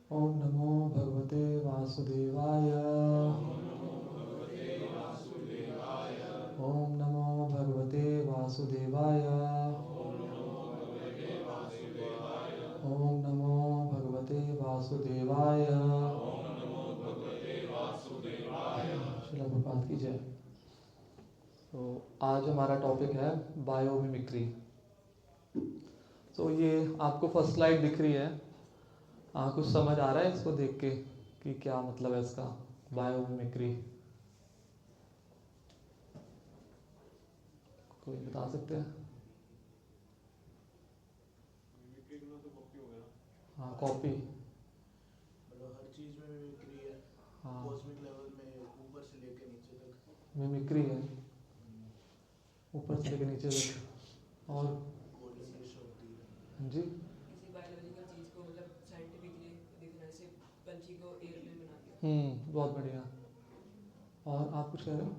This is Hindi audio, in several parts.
ओम नमो भगवते वासुदेवाय। ओम नमो भगवते वासुदेवाय। ओम नमो भगवते वासुदेवाय। श्रील प्रभुपाद की जय। तो आज हमारा टॉपिक है बायोमिमिक्री। तो ये आपको फर्स्ट स्लाइड दिख रही है। कुछ समझ आ रहा है इसको देख के कि क्या मतलब है इसका बायोमिमिक्री? कोई बता सकते हैं? हाँ, कॉपी। मतलब हर चीज में मिमिक्री है। हाँ, कॉस्मिक लेवल में ऊपर से लेकर नीचे तक मिमिक्री है, ऊपर से लेकर नीचे तक। और कोऑर्डिनेशन होती है। हाँ जी, किसी बायोलॉजिकल चीज को मतलब साइंटिफिकली देखना, जैसे पंछी को एयरप्लेन बना दिया। बहुत बढ़िया। और आप कुछ कह रहे हो?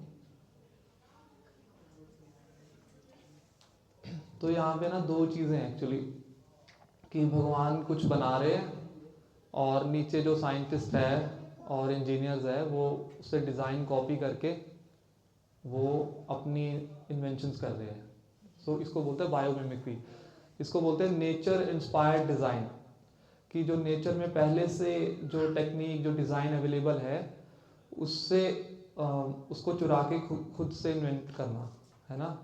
तो यहाँ पे ना दो चीज़ें हैं एक्चुअली, कि भगवान कुछ बना रहे हैं और नीचे जो साइंटिस्ट है और इंजीनियर्स है वो उससे डिज़ाइन कॉपी करके वो अपनी इन्वेंशंस कर रहे हैं। सो इसको बोलते हैं बायोमिमिक्री। इसको बोलते हैं नेचर इंस्पायर्ड डिज़ाइन, कि जो नेचर में पहले से जो टेक्निक जो डिज़ाइन अवेलेबल है उससे उसको चुरा के खुद से इन्वेंट करना, है ना,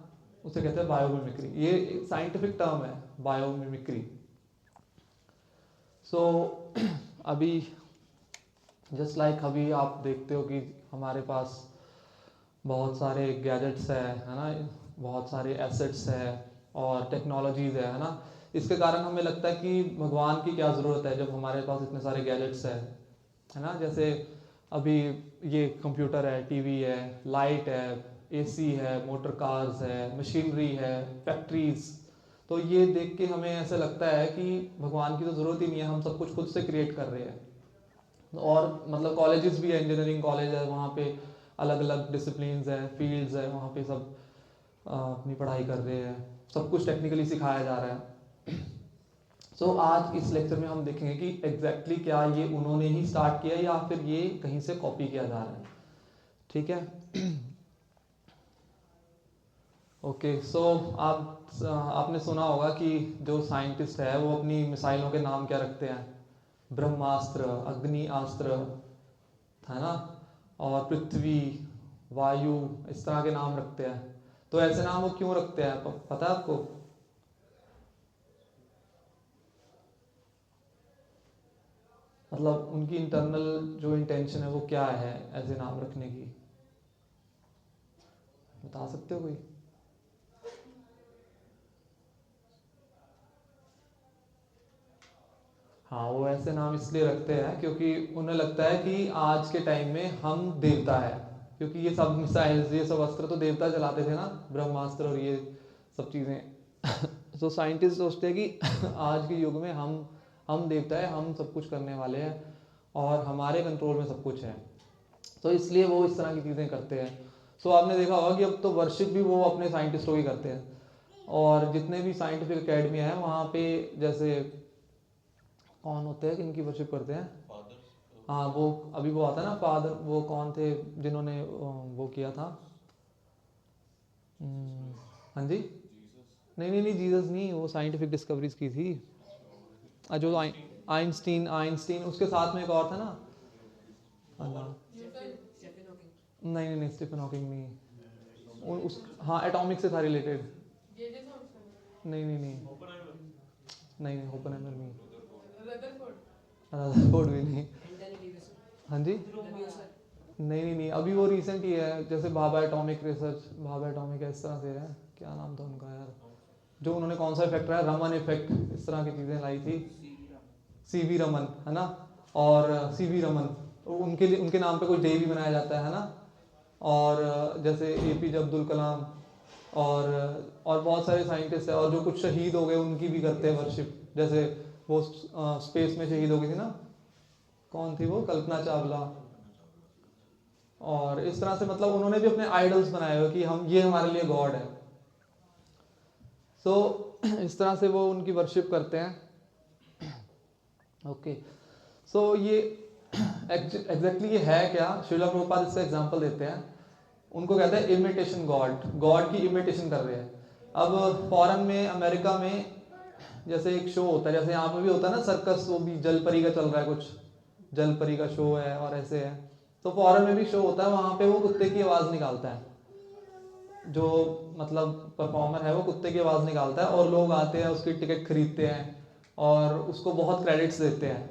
उसे कहते हैं बायोमिमिक्री। ये साइंटिफिक टर्म है बायोमिमिक्री। सो अभी जस्ट लाइक अभी आप देखते हो कि हमारे पास बहुत सारे गैजेट्स है ना, बहुत सारे एसेट्स है और टेक्नोलॉजीज़ है ना। इसके कारण हमें लगता है कि भगवान की क्या ज़रूरत है जब हमारे पास इतने सारे गैजेट्स है ना। जैसे अभी ये कंप्यूटर है, टीवी है, लाइट है, एसी है, मोटर कार्स है, मशीनरी है, फैक्ट्रीज। तो ये देख के हमें ऐसा लगता है कि भगवान की तो ज़रूरत ही नहीं है, हम सब कुछ खुद से क्रिएट कर रहे हैं। और मतलब कॉलेजेस भी है, इंजीनियरिंग कॉलेज है, वहाँ पे अलग अलग डिसिप्लिन्स हैं, फील्ड्स है, वहाँ पे सब अपनी पढ़ाई कर रहे हैं, सब कुछ टेक्निकली सिखाया जा रहा है। सो आज इस लेक्चर में हम देखेंगे कि एग्जैक्टली क्या ये उन्होंने ही स्टार्ट किया या फिर ये कहीं से कॉपी किया जा रहा है। ठीक है। ओके, सो आपने सुना होगा कि जो साइंटिस्ट है वो अपनी मिसाइलों के नाम क्या रखते हैं? ब्रह्मास्त्र, अग्नि अस्त्र, है ना, और पृथ्वी, वायु, इस तरह के नाम रखते हैं। तो ऐसे नाम वो क्यों रखते हैं, पता है आपको? मतलब उनकी इंटरनल जो इंटेंशन है वो क्या है ऐसे नाम रखने की, बता सकते हो कोई? हाँ, वो ऐसे नाम इसलिए रखते हैं क्योंकि उन्हें लगता है कि आज के टाइम में हम देवता है, क्योंकि ये सब मिसाइल्स, ये सब अस्त्र तो देवता चलाते थे ना, ब्रह्मास्त्र और ये सब चीज़ें। तो साइंटिस्ट सोचते हैं कि आज के युग में हम देवता है, हम सब कुछ करने वाले हैं और हमारे कंट्रोल में सब कुछ है। तो इसलिए वो इस तरह की चीज़ें करते हैं। सो आपने देखा होगा कि अब तो वर्शिप भी वो अपने साइंटिस्टों की करते हैं। और जितने भी साइंटिफिक अकेडमी है वहाँ पे जैसे कौन होते हैं जिनकी वर्शिप करते हैं? हाँ, वो अभी वो आता है ना फादर, वो कौन थे जिन्होंने वो किया था? हाँ जी, नहीं नहीं नहीं, जीसस नहीं, वो साइंटिफिक डिस्कवरीज की थी। जो आइंस्टीन, आइंस्टीन उसके साथ में एक और था ना, अल्लाह, नहीं नहीं नहीं, स्टीफन हॉकिंग नहीं, उस हाँ एटॉमिक से था रिलेटेड। नहीं नहीं नहीं नहीं नहीं, ओपनहाइमर नहीं, रदरफोर्ड भी नहीं। हाँ जी, नहीं नहीं नहीं, अभी वो रिसेंट ही है, जैसे Bhabha atomic research, Bhabha atomic है, इस तरह से है, क्या नाम था उनका यार, जो उन्होंने कौन सा इफेक्ट रहा, रमन इफेक्ट, इस तरह की चीज़ें लाई थी। सीवी रमन, है ना, और सीवी रमन, उनके लिए उनके नाम पे कोई डे भी बनाया जाता है ना। और जैसे एपीजे अब्दुल कलाम और बहुत सारे साइंटिस्ट हैं, और जो कुछ शहीद हो गए उनकी भी करते हैं वर्शिप। जैसे वो स्पेस में शहीद हो गई थी ना, कौन थी वो, कल्पना चावला। और इस तरह से मतलब उन्होंने भी अपने आइडल्स बनाए हुए कि हम, ये हमारे लिए गॉड है। सो इस तरह से वो उनकी वर्शिप करते हैं। ओके, सो ये एग्जैक्टली ये है क्या, श्रीला प्रभुपाद इसका एग्जांपल देते हैं, उनको कहते हैं इमिटेशन गॉड, गॉड की इमिटेशन कर रहे हैं। अब फॉरेन में, अमेरिका में जैसे एक शो होता है, जैसे यहाँ पे भी होता है ना सर्कस, वो भी जल परी का चल रहा है, कुछ जल परी का शो है और ऐसे है, तो फॉरेन में भी शो होता है, वहाँ पे वो कुत्ते की आवाज़ निकालता है, जो मतलब परफॉर्मर है वो कुत्ते की आवाज़ निकालता है, और लोग आते हैं, उसकी टिकट खरीदते हैं और उसको बहुत क्रेडिट्स देते हैं।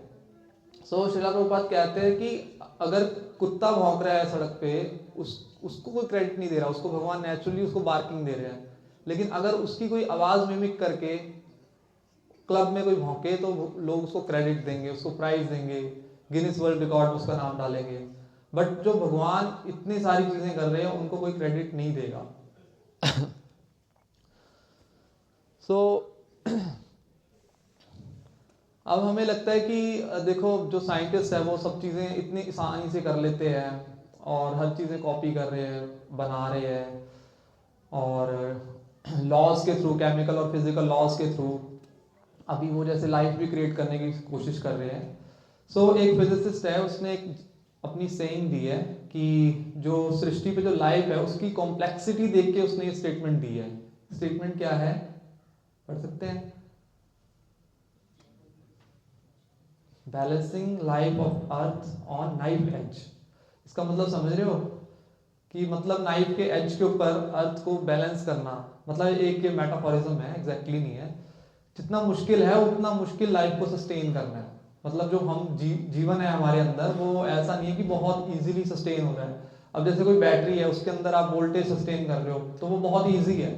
सो श्रीला प्रभुपाद कहते हैं कि अगर कुत्ता भौंक रहा है सड़क पे, उसको कोई क्रेडिट नहीं दे रहा, उसको भगवान नेचुरली उसको बार्किंग दे रहे हैं, लेकिन अगर उसकी कोई आवाज़ मिमिक करके क्लब में कोई भौंके तो लोग उसको क्रेडिट देंगे, उसको प्राइज देंगे, गिनीज वर्ल्ड रिकॉर्ड में उसका नाम डालेंगे। बट जो भगवान इतनी सारी चीजें कर रहे हैं उनको कोई क्रेडिट नहीं देगा। सो अब हमें लगता है कि देखो जो साइंटिस्ट है वो सब चीजें इतनी आसानी से कर लेते हैं और हर चीजें कॉपी कर रहे हैं, बना रहे हैं, और लॉज के थ्रू, केमिकल और फिजिकल लॉज के थ्रू अभी वो जैसे लाइफ भी क्रिएट करने की कोशिश कर रहे हैं। सो एक फिजिसिस्ट है, उसने एक अपनी सेइंग दी है कि जो सृष्टि पे जो लाइफ है उसकी कॉम्प्लेक्सिटी देख के उसने ये स्टेटमेंट दी है। स्टेटमेंट क्या है, पढ़ सकते हैं? Balancing life of earth on knife edge. इसका मतलब समझ रहे हो कि मतलब नाइफ के एज के ऊपर अर्थ को बैलेंस करना, मतलब एक मेटाफोरिज्म है, एग्जैक्टली नहीं है। जितना मुश्किल है उतना मुश्किल लाइफ को सस्टेन करना है। मतलब जो हम जीवन है हमारे अंदर, वो ऐसा नहीं है कि बहुत इजीली सस्टेन हो रहा है। अब जैसे कोई बैटरी है, उसके अंदर आप वोल्टेज सस्टेन कर रहे हो तो वो बहुत ईजी है,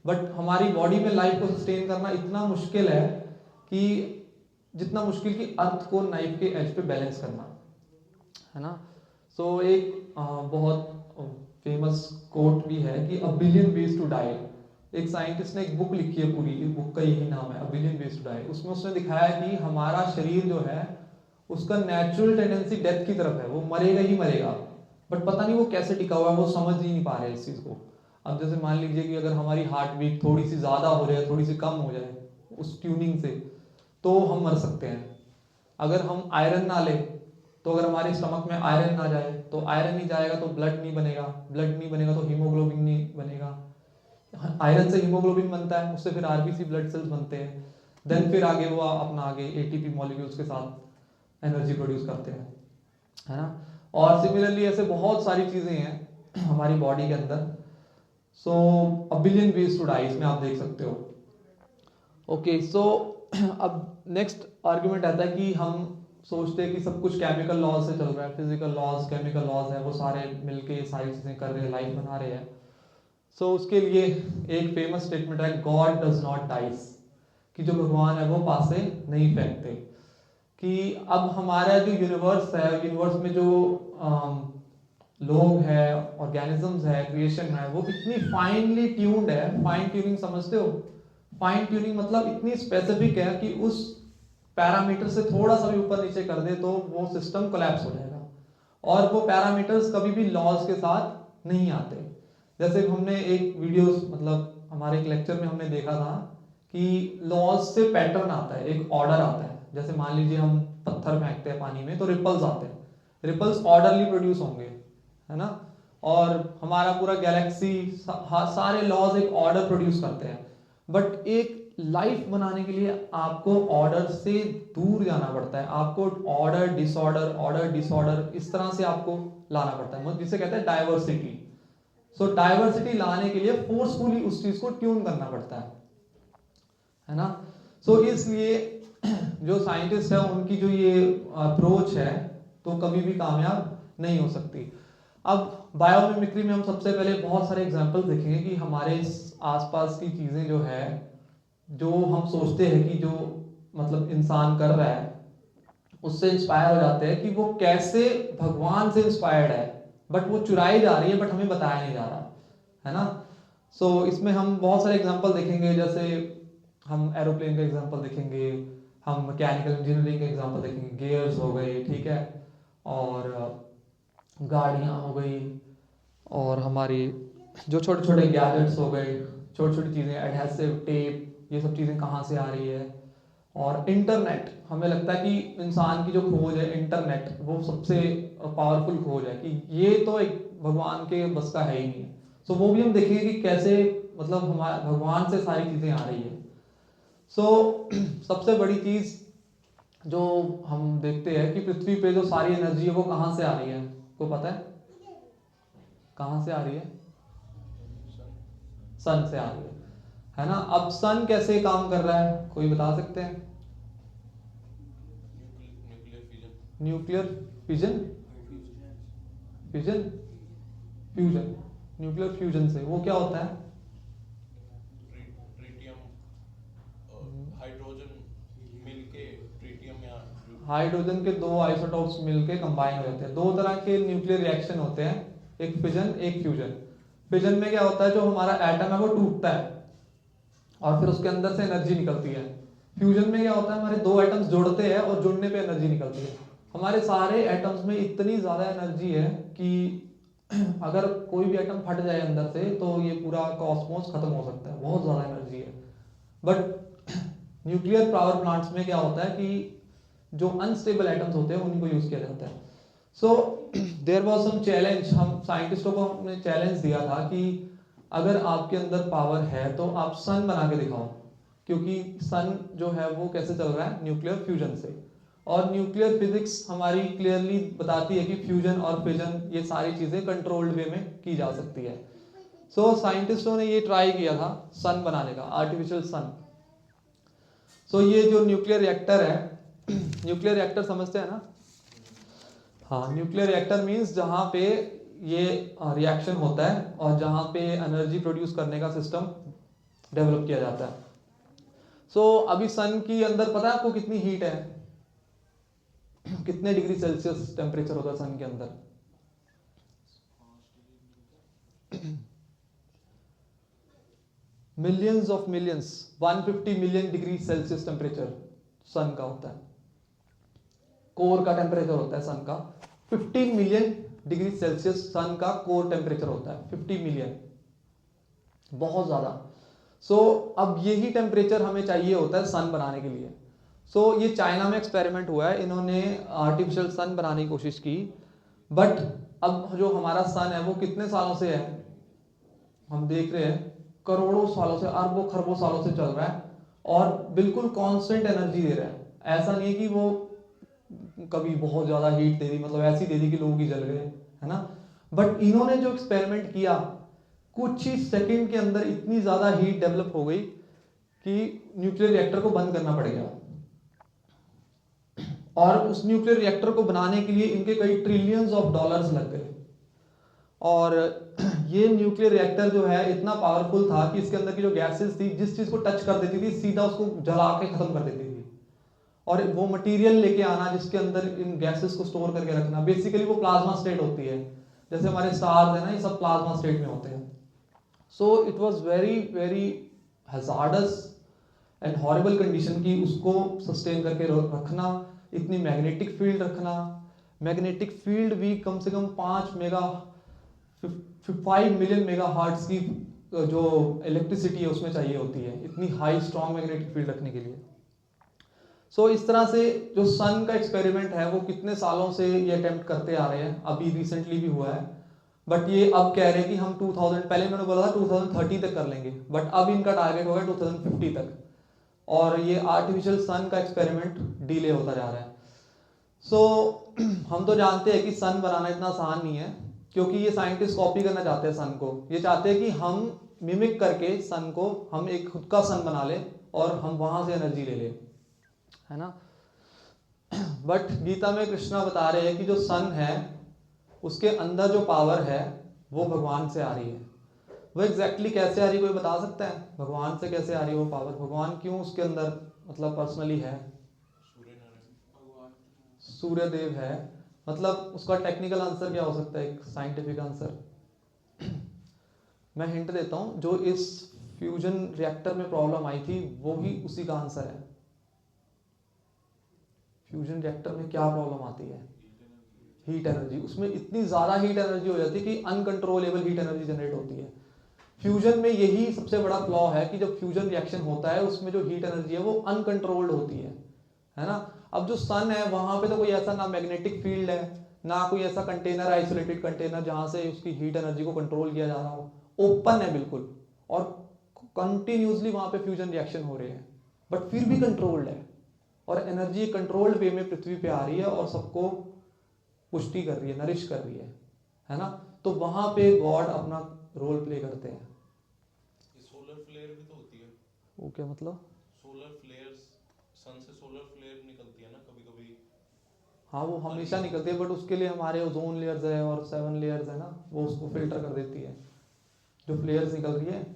बट हमारी बॉडी में लाइफ को सस्टेन करना इतना मुश्किल है कि जितना मुश्किल की अर्थ को नाइफ के एज पे बैलेंस करना है ना। सो एक बहुत फेमस कोट भी है कि a billion ways to die. एक साइंटिस्ट ने एक बुक लिखी है पूरी, इस बुक का यही नाम है, a billion ways to die. उसमें उसने दिखाया कि हमारा शरीर जो है उसका नेचुरल टेंडेंसी डेथ की तरफ है, वो मरेगा ही मरेगा, बट पता नहीं वो कैसे टिका हुआ है, वो समझ ही नहीं पा रहे इस चीज को। अब जैसे मान लीजिए कि अगर हमारी हार्ट बीट थोड़ी सी ज्यादा हो जाए, थोड़ी सी कम हो जाए उस ट्यूनिंग से, तो हम मर सकते हैं। अगर हम आयरन ना ले, तो अगर हमारे स्टमक में आयरन ना जाए, तो आयरन नहीं जाएगा तो ब्लड नहीं बनेगा, ब्लड नहीं बनेगा तो हीमोग्लोबिन नहीं बनेगा, आयरन से हीमोग्लोबिन बनता है, उससे फिर आरबीसी ब्लड सेल्स बनते हैं, देन फिर आगे वो अपना आगे एटीपी मॉलिक्यूल्स के साथ एनर्जी प्रोड्यूस करते हैं, है ना। और सिमिलरली ऐसे बहुत सारी चीजें हैं हमारी बॉडी के अंदर। So a billion ways to die, इसमें आप देख सकते हो। ओके, सो अब नेक्स्ट आर्गुमेंट आता है कि हम सोचते हैं कि सब कुछ केमिकल लॉज से चल रहा है, फिजिकल लॉज, केमिकल लॉज है, वो सारे मिलके सारी चीजें कर रहे हैं, लाइफ बना रहे हैं। सो उसके लिए एक फेमस स्टेटमेंट है, गॉड डज नॉट डाइस, कि जो भगवान है वो पासे नहीं फेंकते। कि अब हमारा जो यूनिवर्स है, यूनिवर्स में जो लोग हैं, ऑर्गेनिजम्स है, क्रिएशन है, वो इतनी फाइनली ट्यून्ड है। फाइन ट्यूनिंग समझते हो? फाइन ट्यूनिंग मतलब इतनी स्पेसिफिक है कि उस पैरामीटर से थोड़ा सा भी ऊपर नीचे कर दे तो वो सिस्टम कोलैप्स हो जाएगा, और वो पैरामीटर्स कभी भी लॉज के साथ नहीं आते। जैसे हमने एक वीडियो, मतलब हमारे एक लेक्चर में हमने देखा था कि लॉज से पैटर्न आता है, एक ऑर्डर आता है। जैसे मान लीजिए हम पत्थर फेंकते हैं पानी में तो रिपल्स आते हैं, रिपल्स ऑर्डरली प्रोड्यूस होंगे, है ना। और हमारा पूरा गैलेक्सी, सारे लॉज एक ऑर्डर प्रोड्यूस करते हैं। बट एक लाइफ बनाने के लिए आपको ऑर्डर से दूर जाना पड़ता है, आपको ऑर्डर डिसऑर्डर इस तरह से आपको लाना पड़ता है, जिसे कहते हैं डाइवर्सिटी। सो डाइवर्सिटी लाने के लिए फोर्सफुली उस चीज को ट्यून करना पड़ता है ना। सो इसलिए जो साइंटिस्ट है उनकी जो ये अप्रोच है तो कभी भी कामयाब नहीं हो सकती। अब बायोमिमिक्री में हम सबसे पहले बहुत सारे एग्जांपल देखेंगे कि हमारे आसपास की चीजें जो है, जो हम सोचते हैं कि जो मतलब इंसान कर रहा है उससे इंस्पायर हो जाते हैं, कि वो कैसे भगवान से इंस्पायर्ड है, बट वो चुराई जा रही है, बट हमें बताया नहीं जा रहा, है ना। सो इसमें हम बहुत सारे एग्जांपल देखेंगे, जैसे हम एरोप्लेन का एग्जांपल देखेंगे, हम मैकेनिकल इंजीनियरिंग का एग्जांपल देखेंगे, गियर्स हो गए, ठीक है, और गाड़ियाँ हो गई, और हमारी जो छोटे छोटे गैजेट्स हो गए, छोटी छोटी चीज़ें, एडहेसिव टेप, ये सब चीज़ें कहाँ से आ रही है, और इंटरनेट, हमें लगता है कि इंसान की जो खोज है इंटरनेट, वो सबसे पावरफुल खोज है, कि ये तो एक भगवान के बस का है ही नहीं। सो वो भी हम देखेंगे कि कैसे मतलब हमारे भगवान से सारी चीज़ें आ रही है। सो सबसे बड़ी चीज़ जो हम देखते हैं कि पृथ्वी पे जो सारी एनर्जी है वो कहाँ से आ रही है, को पता है कहाँ से आ रही है? सन से आ रही है ना। अब सन कैसे काम कर रहा है, कोई बता सकते हैं? Nuclear fission, fusion, fusion, nuclear fusion से वो क्या होता है? हाइड्रोजन के दो आइसोटोप्स मिलके कंबाइन हो जाते हैं। दो तरह के न्यूक्लियर रिएक्शन होते हैं, एक फिजन एक फ्यूजन। फिजन में क्या होता है, जो हमारा एटम है वो टूटता है और फिर उसके अंदर से एनर्जी निकलती है। फ्यूजन में क्या होता है, हमारे दो एटम्स जुड़ते हैं और जुड़ने पे एनर्जी निकलती है। हमारे सारे एटम्स में इतनी ज़्यादा एनर्जी है कि अगर कोई भी एटम फट जाए अंदर से तो ये पूरा कॉस्मोस खत्म हो सकता है, बहुत ज़्यादा एनर्जी है। बट न्यूक्लियर पावर प्लांट्स में क्या होता है कि जो अनस्टेबल एटम्स होते हैं उनको यूज़ किया जाता है। So there was some challenge, हम साइंटिस्टों को हमने चैलेंज दिया था कि अगर आपके अंदर पावर है तो आप सन बना के दिखाओ, क्योंकि सन जो है वो कैसे चल रहा है, न्यूक्लियर फ्यूजन से। और न्यूक्लियर फिजिक्स हमारी क्लियरली बताती है कि फ्यूजन और फिजन ये सारी चीज़ें कंट्रोल्ड वे में की जा सकती है। सो साइंटिस्टों ने ये ट्राई किया था सन बनाने का, आर्टिफिशियल सन। सो ये जो न्यूक्लियर रिएक्टर है, न्यूक्लियर रिएक्टर समझते हैं ना? हाँ, न्यूक्लियर रिएक्टर मींस जहाँ पे ये रिएक्शन होता है और जहाँ पे एनर्जी प्रोड्यूस करने का सिस्टम डेवलप किया जाता है। सो अभी सन की अंदर पता है आपको कितनी हीट है? कितने डिग्री सेल्सियस टेम्परेचर होता है सन के अंदर? Millions of millions, 150 million degree Celsius temperature sun का होता है। कोर का टेम्परेचर होता है सन का 50 मिलियन डिग्री सेल्सियस। सन का कोर टेम्परेचर होता है 50 मिलियन, बहुत ज्यादा। सो अब यही टेम्परेचर हमें चाहिए होता है सन बनाने के लिए। सो ये चाइना में एक्सपेरिमेंट हुआ है, इन्होंने आर्टिफिशियल सन बनाने की कोशिश की। बट अब जो हमारा सन है वो कितने सालों से है, हम देख रहे हैं करोड़ों सालों से, अरबों खरबों सालों से चल रहा है और बिल्कुल कांस्टेंट एनर्जी दे रहा है। ऐसा नहीं है कि वो कभी बहुत ज्यादा हीट दे दी, मतलब ऐसी दे दी कि लोग ही जल गए, है ना। बट इन्होंने जो एक्सपेरिमेंट किया, कुछ ही सेकंड के अंदर इतनी ज्यादा हीट डेवलप हो गई कि न्यूक्लियर रिएक्टर को बंद करना पड़ गया। और उस न्यूक्लियर रिएक्टर को बनाने के लिए इनके कई ट्रिलियंस ऑफ डॉलर्स लग गए। और ये न्यूक्लियर रिएक्टर जो है इतना पावरफुल था कि इसके अंदर की जो गैसेस थी, जिस चीज को टच कर देती थी सीधा उसको जला के खत्म कर देती थी। और वो मटेरियल लेके आना जिसके अंदर इन गैसेस को स्टोर करके रखना, बेसिकली वो प्लाज्मा स्टेट होती है। जैसे हमारे स्टार्स है ना, ये सब प्लाज्मा स्टेट में होते हैं। So it was very very hazards and horrible condition की उसको सस्टेन करके रखना, इतनी मैग्नेटिक फील्ड रखना। मैग्नेटिक फील्ड भी कम से कम 5 मिलियन मेगा हार्ट्स की जो इलेक्ट्रिसिटी है उसमें चाहिए होती है, इतनी हाई स्ट्रॉन्ग मैग्नेटिक फील्ड रखने के लिए। सो इस तरह से जो सन का एक्सपेरिमेंट है वो कितने सालों से ये अटेम्प्ट करते आ रहे हैं, अभी रिसेंटली भी हुआ है। बट ये अब कह रहे हैं कि हम 2000, पहले मैंने बोला था 2030 तक कर लेंगे, बट अब इनका टारगेट होगा 2050 तक। और ये आर्टिफिशियल सन का एक्सपेरिमेंट डिले होता जा रहा है। सो हम तो जानते हैं कि सन बनाना इतना आसान नहीं है, क्योंकि ये साइंटिस्ट कॉपी करना चाहते हैं सन को। ये चाहते हैं कि हम मिमिक करके सन को, हम एक खुद का सन बना ले और हम वहां से एनर्जी ले ले, है ना। बट गीता में कृष्णा बता रहे हैं कि जो सन है उसके अंदर जो पावर है वो भगवान से आ रही है। वो एग्जैक्टली कैसे आ रही है, कोई बता सकता है? भगवान से कैसे आ रही है वो पावर? भगवान क्यों उसके अंदर मतलब पर्सनली है? सूर्य देव है, मतलब उसका टेक्निकल आंसर क्या हो सकता है, एक साइंटिफिक आंसर? मैं हिंट देता हूं, जो इस फ्यूजन रिएक्टर में प्रॉब्लम आई थी वो ही उसी का आंसर है। फ्यूजन रिएक्टर में क्या प्रॉब्लम आती है? Heat energy. उसमें इतनी ज्यादा हीट एनर्जी हो जाती है कि अनकंट्रोलेबल हीट एनर्जी जनरेट होती है। फ्यूजन में यही सबसे बड़ा फ्लॉ है कि जब फ्यूजन रिएक्शन होता है उसमें जो हीट एनर्जी है वो अनकंट्रोल्ड होती है ना। अब जो सन है वहां पे तो कोई ऐसा ना मैग्नेटिक फील्ड है, ना कोई ऐसा कंटेनर, आइसोलेटेड कंटेनर जहां से उसकी हीट एनर्जी को कंट्रोल किया जा रहा हो, ओपन है बिल्कुल, और कंटिन्यूसली वहां पे फ्यूजन रिएक्शन हो रहे हैं, बट फिर भी कंट्रोल्ड है, और एनर्जी कंट्रोल्ड वे में पृथ्वी पे आ रही है और सबको पुष्टि कर रही है, नरिश कर रही है ना। तो वहां पे गॉड अपना रोल प्ले करते हैं। सोलर फ्लेयर भी तो होती है। वो क्या मतलब? सोलर फ्लेयर्स, सन से सोलर फ्लेयर निकलती है ना कभी कभी। हाँ वो हमेशा निकलती है, बट उसके लिए हमारे ओजोन लेयर्स है और 7 लेयर्स है ना, वो उसको फिल्टर कर देती है। जो फ्लेयर्स निकल रही है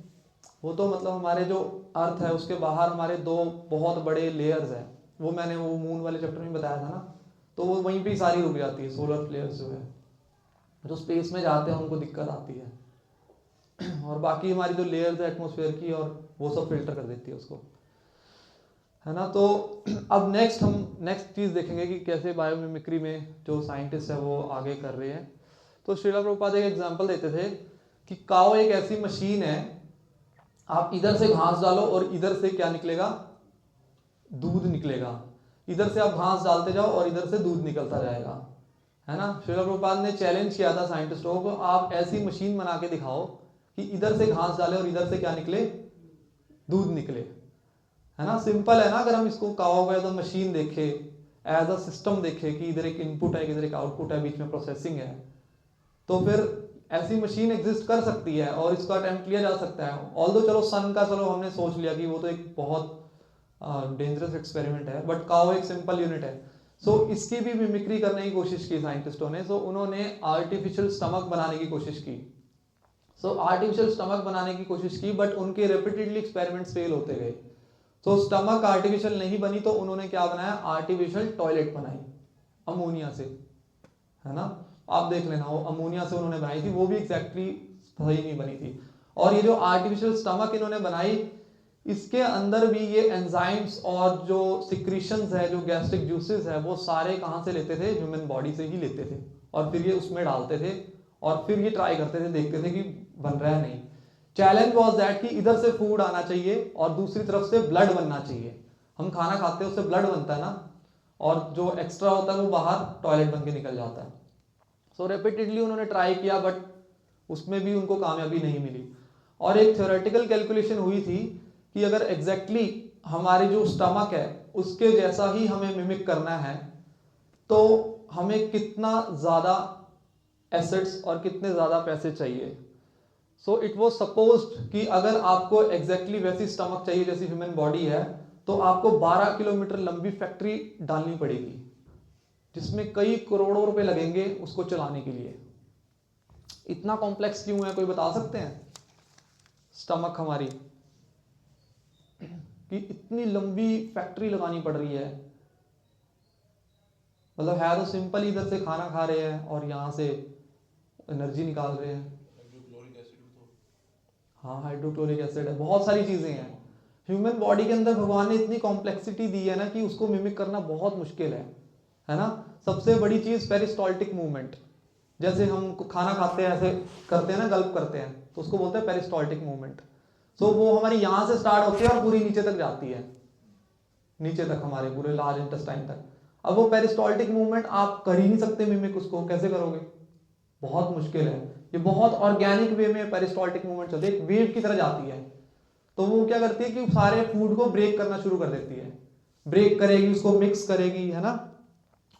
वो तो मतलब हमारे जो अर्थ है उसके बाहर हमारे 2 बहुत बड़े लेयर्स हैं, वो मैंने वो मून वाले चैप्टर में बताया था ना, तो वो वहीं पे सारी रुक जाती है। सोलर फ्लेयर्स जो है, जो स्पेस में जाते हैं उनको दिक्कत आती है, और बाकी हमारी जो लेयर्स है एटमॉस्फेयर की, और वो सब फिल्टर कर देती है उसको, है ना। तो अब हम नेक्स्ट चीज देखेंगे कि कैसे बायोमिमिक्री में जो साइंटिस्ट है वो आगे कर रहे हैं। तो श्रीला प्रभुपाद एक एग्जांपल देते थे कि काऊ एक ऐसी मशीन है, आप इधर से घास डालो और इधर से क्या निकलेगा? दूध निकलेगा। इधर से आप घास डालते जाओ और इधर से दूध निकलता जाएगा, है ना। श्रीला प्रभुपाद ने चैलेंज किया था साइंटिस्टों को, आप ऐसी मशीन बना के दिखाओ कि इधर से घास डाले और इधर से क्या निकले? दूध निकले, है ना। सिंपल है ना। अगर हम इसको काऊ का एज अ मशीन देखे, एज अ सिस्टम देखे कि इधर एक इनपुट है, इधर एक आउटपुट है, बीच में प्रोसेसिंग है, तो फिर ऐसी मशीन एग्जिस्ट कर सकती है और इसका अटेम्प्ट लिया जा सकता है। ऑल्दो चलो सन का चलो हमने सोच लिया कि वो तो एक बहुत डेंजरस एक्सपेरिमेंट है, बट काऊ एक सिंपल यूनिट है। सो इसकी भी मिमिक्री करने की कोशिश की साइंटिस्टों ने। सो उन्होंने आर्टिफिशियल स्टमक बनाने की कोशिश की। आर्टिफिशियल स्टमक बनाने की कोशिश की, बट उनके रिपीटेडली एक्सपेरिमेंट्स फेल होते गए। तो स्टमक आर्टिफिशियल नहीं बनी, तो उन्होंने क्या बनाया? आर्टिफिशियल टॉयलेट बनाई अमोनिया से, है ना। आप देख लेना, वो अमोनिया से उन्होंने बनाई थी, वो भी एग्जैक्टली सही नहीं बनी थी। और ये जो आर्टिफिशियल स्टमक इन्होंने बनाई, इसके अंदर भी ये एंजाइम्स और जो सिक्रीशंस है, जो गैस्ट्रिक जूसेस है, वो सारे कहाँ से लेते थे? ह्यूमन बॉडी से ही लेते थे, और फिर ये उसमें डालते थे और फिर ये ट्राई करते थे, देखते थे कि बन रहा है नहीं। चैलेंज वॉज दैट कि इधर से फूड आना चाहिए और दूसरी तरफ से ब्लड बनना चाहिए। हम खाना खाते हैं उससे ब्लड बनता है ना, और जो एक्स्ट्रा होता है वो बाहर टॉयलेट बन के निकल जाता है। सो रिपीटेडली उन्होंने ट्राई किया, बट उसमें भी उनको कामयाबी नहीं मिली। और एक थ्योरेटिकल कैलकुलेशन हुई थी कि अगर एग्जैक्टली हमारी जो स्टमक है उसके जैसा ही हमें मिमिक करना है, तो हमें कितना ज्यादा एसेट्स और कितने ज्यादा पैसे चाहिए। सो इट वाज सपोज्ड कि अगर आपको एग्जैक्टली वैसी स्टमक चाहिए जैसी ह्यूमन बॉडी है, तो आपको 12 किलोमीटर लंबी फैक्ट्री डालनी पड़ेगी, जिसमें कई करोड़ों रुपए लगेंगे उसको चलाने के लिए। इतना कॉम्प्लेक्स क्यों है, कोई बता सकते हैं? स्टमक हमारी कि इतनी लंबी फैक्ट्री लगानी पड़ रही है। मतलब है तो सिंपल, इधर से खाना खा रहे हैं और यहां से एनर्जी निकाल रहे हैं। हाइड्रोक्लोरिक एसिड तो, हाँ हाइड्रोक्लोरिक एसिड है, बहुत सारी चीजें हैं। ह्यूमन बॉडी के अंदर भगवान ने इतनी कॉम्प्लेक्सिटी दी है ना कि उसको मिमिक करना बहुत मुश्किल है ना। सबसे बड़ी चीज पेरिस्टॉल्टिक मूवमेंट, जैसे हम खाना खाते हैं ऐसे करते हैं ना, गल्प करते हैं, तो उसको बोलते हैं पेरिस्टॉल्टिक मूवमेंट। सो वो हमारी यहां से स्टार्ट होती है और पूरी नीचे तक जाती है, नीचे तक हमारे पूरे लार्ज इंटेस्टाइन तक। अब वो पेरिस्टॉल्टिक मूवमेंट आप कर ही नहीं सकते मिमिक, उसको कैसे करोगे? बहुत मुश्किल है। ये बहुत ऑर्गेनिक वे में पेरिस्टॉल्टिक मूवमेंट चलती है, एक वेव की तरह जाती है। तो वो क्या करती है कि सारे फूड को ब्रेक करना शुरू कर देती है, ब्रेक करेगी, उसको मिक्स करेगी, है ना।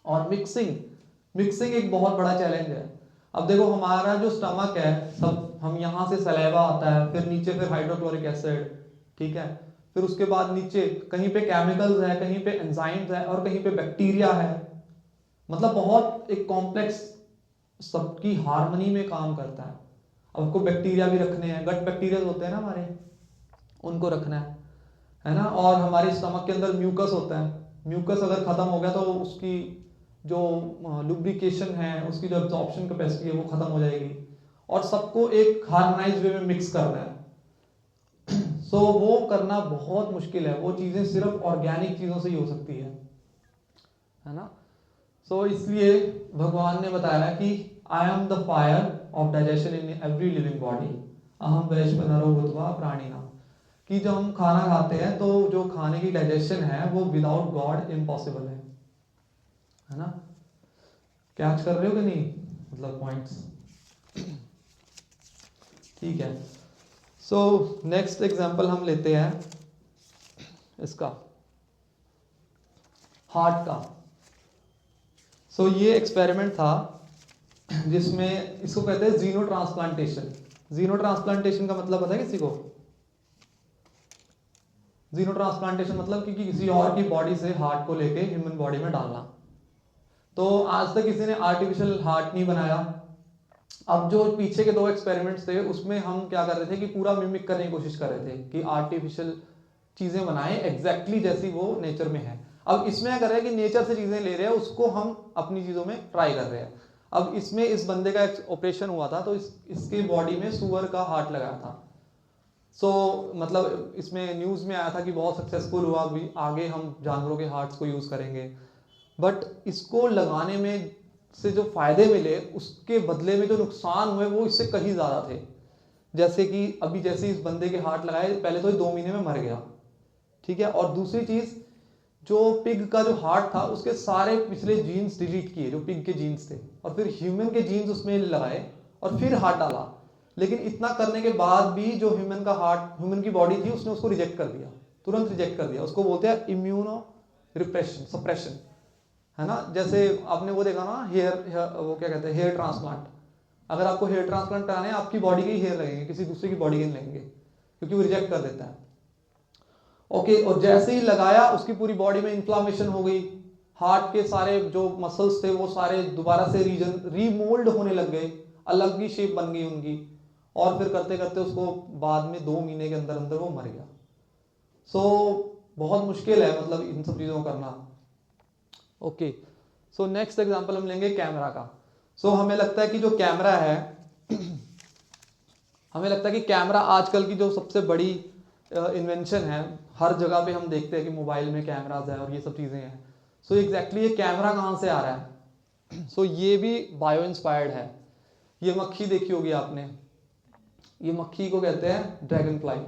और मिक्सिंग एक बहुत बड़ा चैलेंज है। अब देखो हमारा जो स्टमक है, सब हम यहाँ से सलेवा आता है, फिर नीचे फिर हाइड्रोक्लोरिक एसिड, ठीक है, फिर उसके बाद नीचे कहीं पे केमिकल्स है, कहीं पे एंजाइम्स है और कहीं पे बैक्टीरिया है। मतलब बहुत एक कॉम्प्लेक्स, सबकी हार्मनी में काम करता है। अब आपको बैक्टीरिया भी रखने हैं, गट बैक्टीरिया होते हैं ना हमारे, उनको रखना है ना। और हमारे स्टमक के अंदर म्यूकस होता है, म्यूकस अगर खत्म हो गया तो उसकी जो लुब्रिकेशन है, उसकी जो एब्जॉर्प्शन कैपेसिटी है वो खत्म हो जाएगी, और सबको एक हार्मोनाइज्ड वे में मिक्स करना है। सो वो करना बहुत मुश्किल है, वो चीजें सिर्फ ऑर्गेनिक चीजों से ही हो सकती है ना। सो इसलिए भगवान ने बताया कि I am the fire of digestion in every living body. अहम वैश्व नरो भूत्वा प्राणिनाम, कि जब हम खाना खाते हैं तो जो खाने की डाइजेशन है वो विदाउट गॉड इम्पॉसिबल है ना? कैच कर रहे हो कि नहीं, मतलब पॉइंट्स? ठीक है। सो नेक्स्ट एग्जांपल हम लेते हैं इसका, हार्ट का। सो ये एक्सपेरिमेंट था जिसमें इसको कहते हैं जीनो ट्रांसप्लांटेशन। जीनो ट्रांसप्लांटेशन का मतलब पता है किसी को? जीनो ट्रांसप्लांटेशन मतलब कि किसी और की बॉडी से हार्ट को लेके ह्यूमन बॉडी में डालना। तो आज तक किसी ने आर्टिफिशियल हार्ट नहीं बनाया। अब जो पीछे के 2 एक्सपेरिमेंट्स थे उसमें हम क्या कर रहे थे कि पूरा मिमिक करने की कोशिश कर रहे थे कि आर्टिफिशियल चीजें बनाएं एग्जैक्टली जैसी वो नेचर में है। अब इसमें क्या कर रहे हैं कि नेचर से चीजें ले रहे हैं, उसको हम अपनी चीजों में ट्राई कर रहे हैं। अब इसमें इस बंदे का ऑपरेशन हुआ था तो इसके बॉडी में सुअर का हार्ट लगाया था। सो मतलब इसमें न्यूज में आया था कि बहुत सक्सेसफुल हुआ, अभी आगे हम जानवरों के हार्ट्स को यूज करेंगे। बट इसको लगाने में से जो फायदे मिले उसके बदले में जो नुकसान हुए वो इससे कहीं ज्यादा थे। जैसे कि अभी जैसे इस बंदे के हार्ट लगाए, पहले तो 2 महीने में मर गया, ठीक है। और दूसरी चीज, जो पिग का जो हार्ट था उसके सारे पिछले जीन्स डिलीट किए, जो पिग के जीन्स थे, और फिर ह्यूमन के जीन्स उसमें लगाए और फिर हार्ट डाला। लेकिन इतना करने के बाद भी जो ह्यूमन का हार्ट, ह्यूमन की बॉडी थी, उसने उसको रिजेक्ट कर दिया, तुरंत रिजेक्ट कर दिया। उसको बोलते हैं इम्यूनो रिप्रेशन, सप्रेशन, है ना। जैसे आपने वो देखा ना हेयर, वो क्या कहते हैं, हेयर ट्रांसप्लांट। अगर आपको हेयर ट्रांसप्लांट कराने हैं, आपकी बॉडी के ही हेयर लगेंगे, किसी दूसरे की बॉडी के नहीं लगेंगे, क्योंकि वो रिजेक्ट कर देता है। ओके, और जैसे ही लगाया उसकी पूरी बॉडी में इन्फ्लामेशन हो गई, हार्ट के सारे जो मसल्स थे वो सारे दोबारा से रीमोल्ड होने लग गए, अलग ही शेप बन गई उनकी, और फिर करते करते उसको बाद में 2 महीने के अंदर अंदर वो मर गया। सो बहुत मुश्किल है मतलब इन सब चीजों को करना। ओके, सो नेक्स्ट एग्जांपल हम लेंगे कैमरा का। सो हमें लगता है कि जो कैमरा है हमें लगता है कि कैमरा आजकल की जो सबसे बड़ी इन्वेंशन है। हर जगह पे हम देखते हैं कि मोबाइल में कैमराज है और ये सब चीजें हैं। सो एग्जैक्टली ये कैमरा कहाँ से आ रहा है? सो ये भी बायो इंस्पायर्ड है। ये मक्खी देखी होगी आपने, ये मक्खी को कहते हैं ड्रैगन फ्लाई,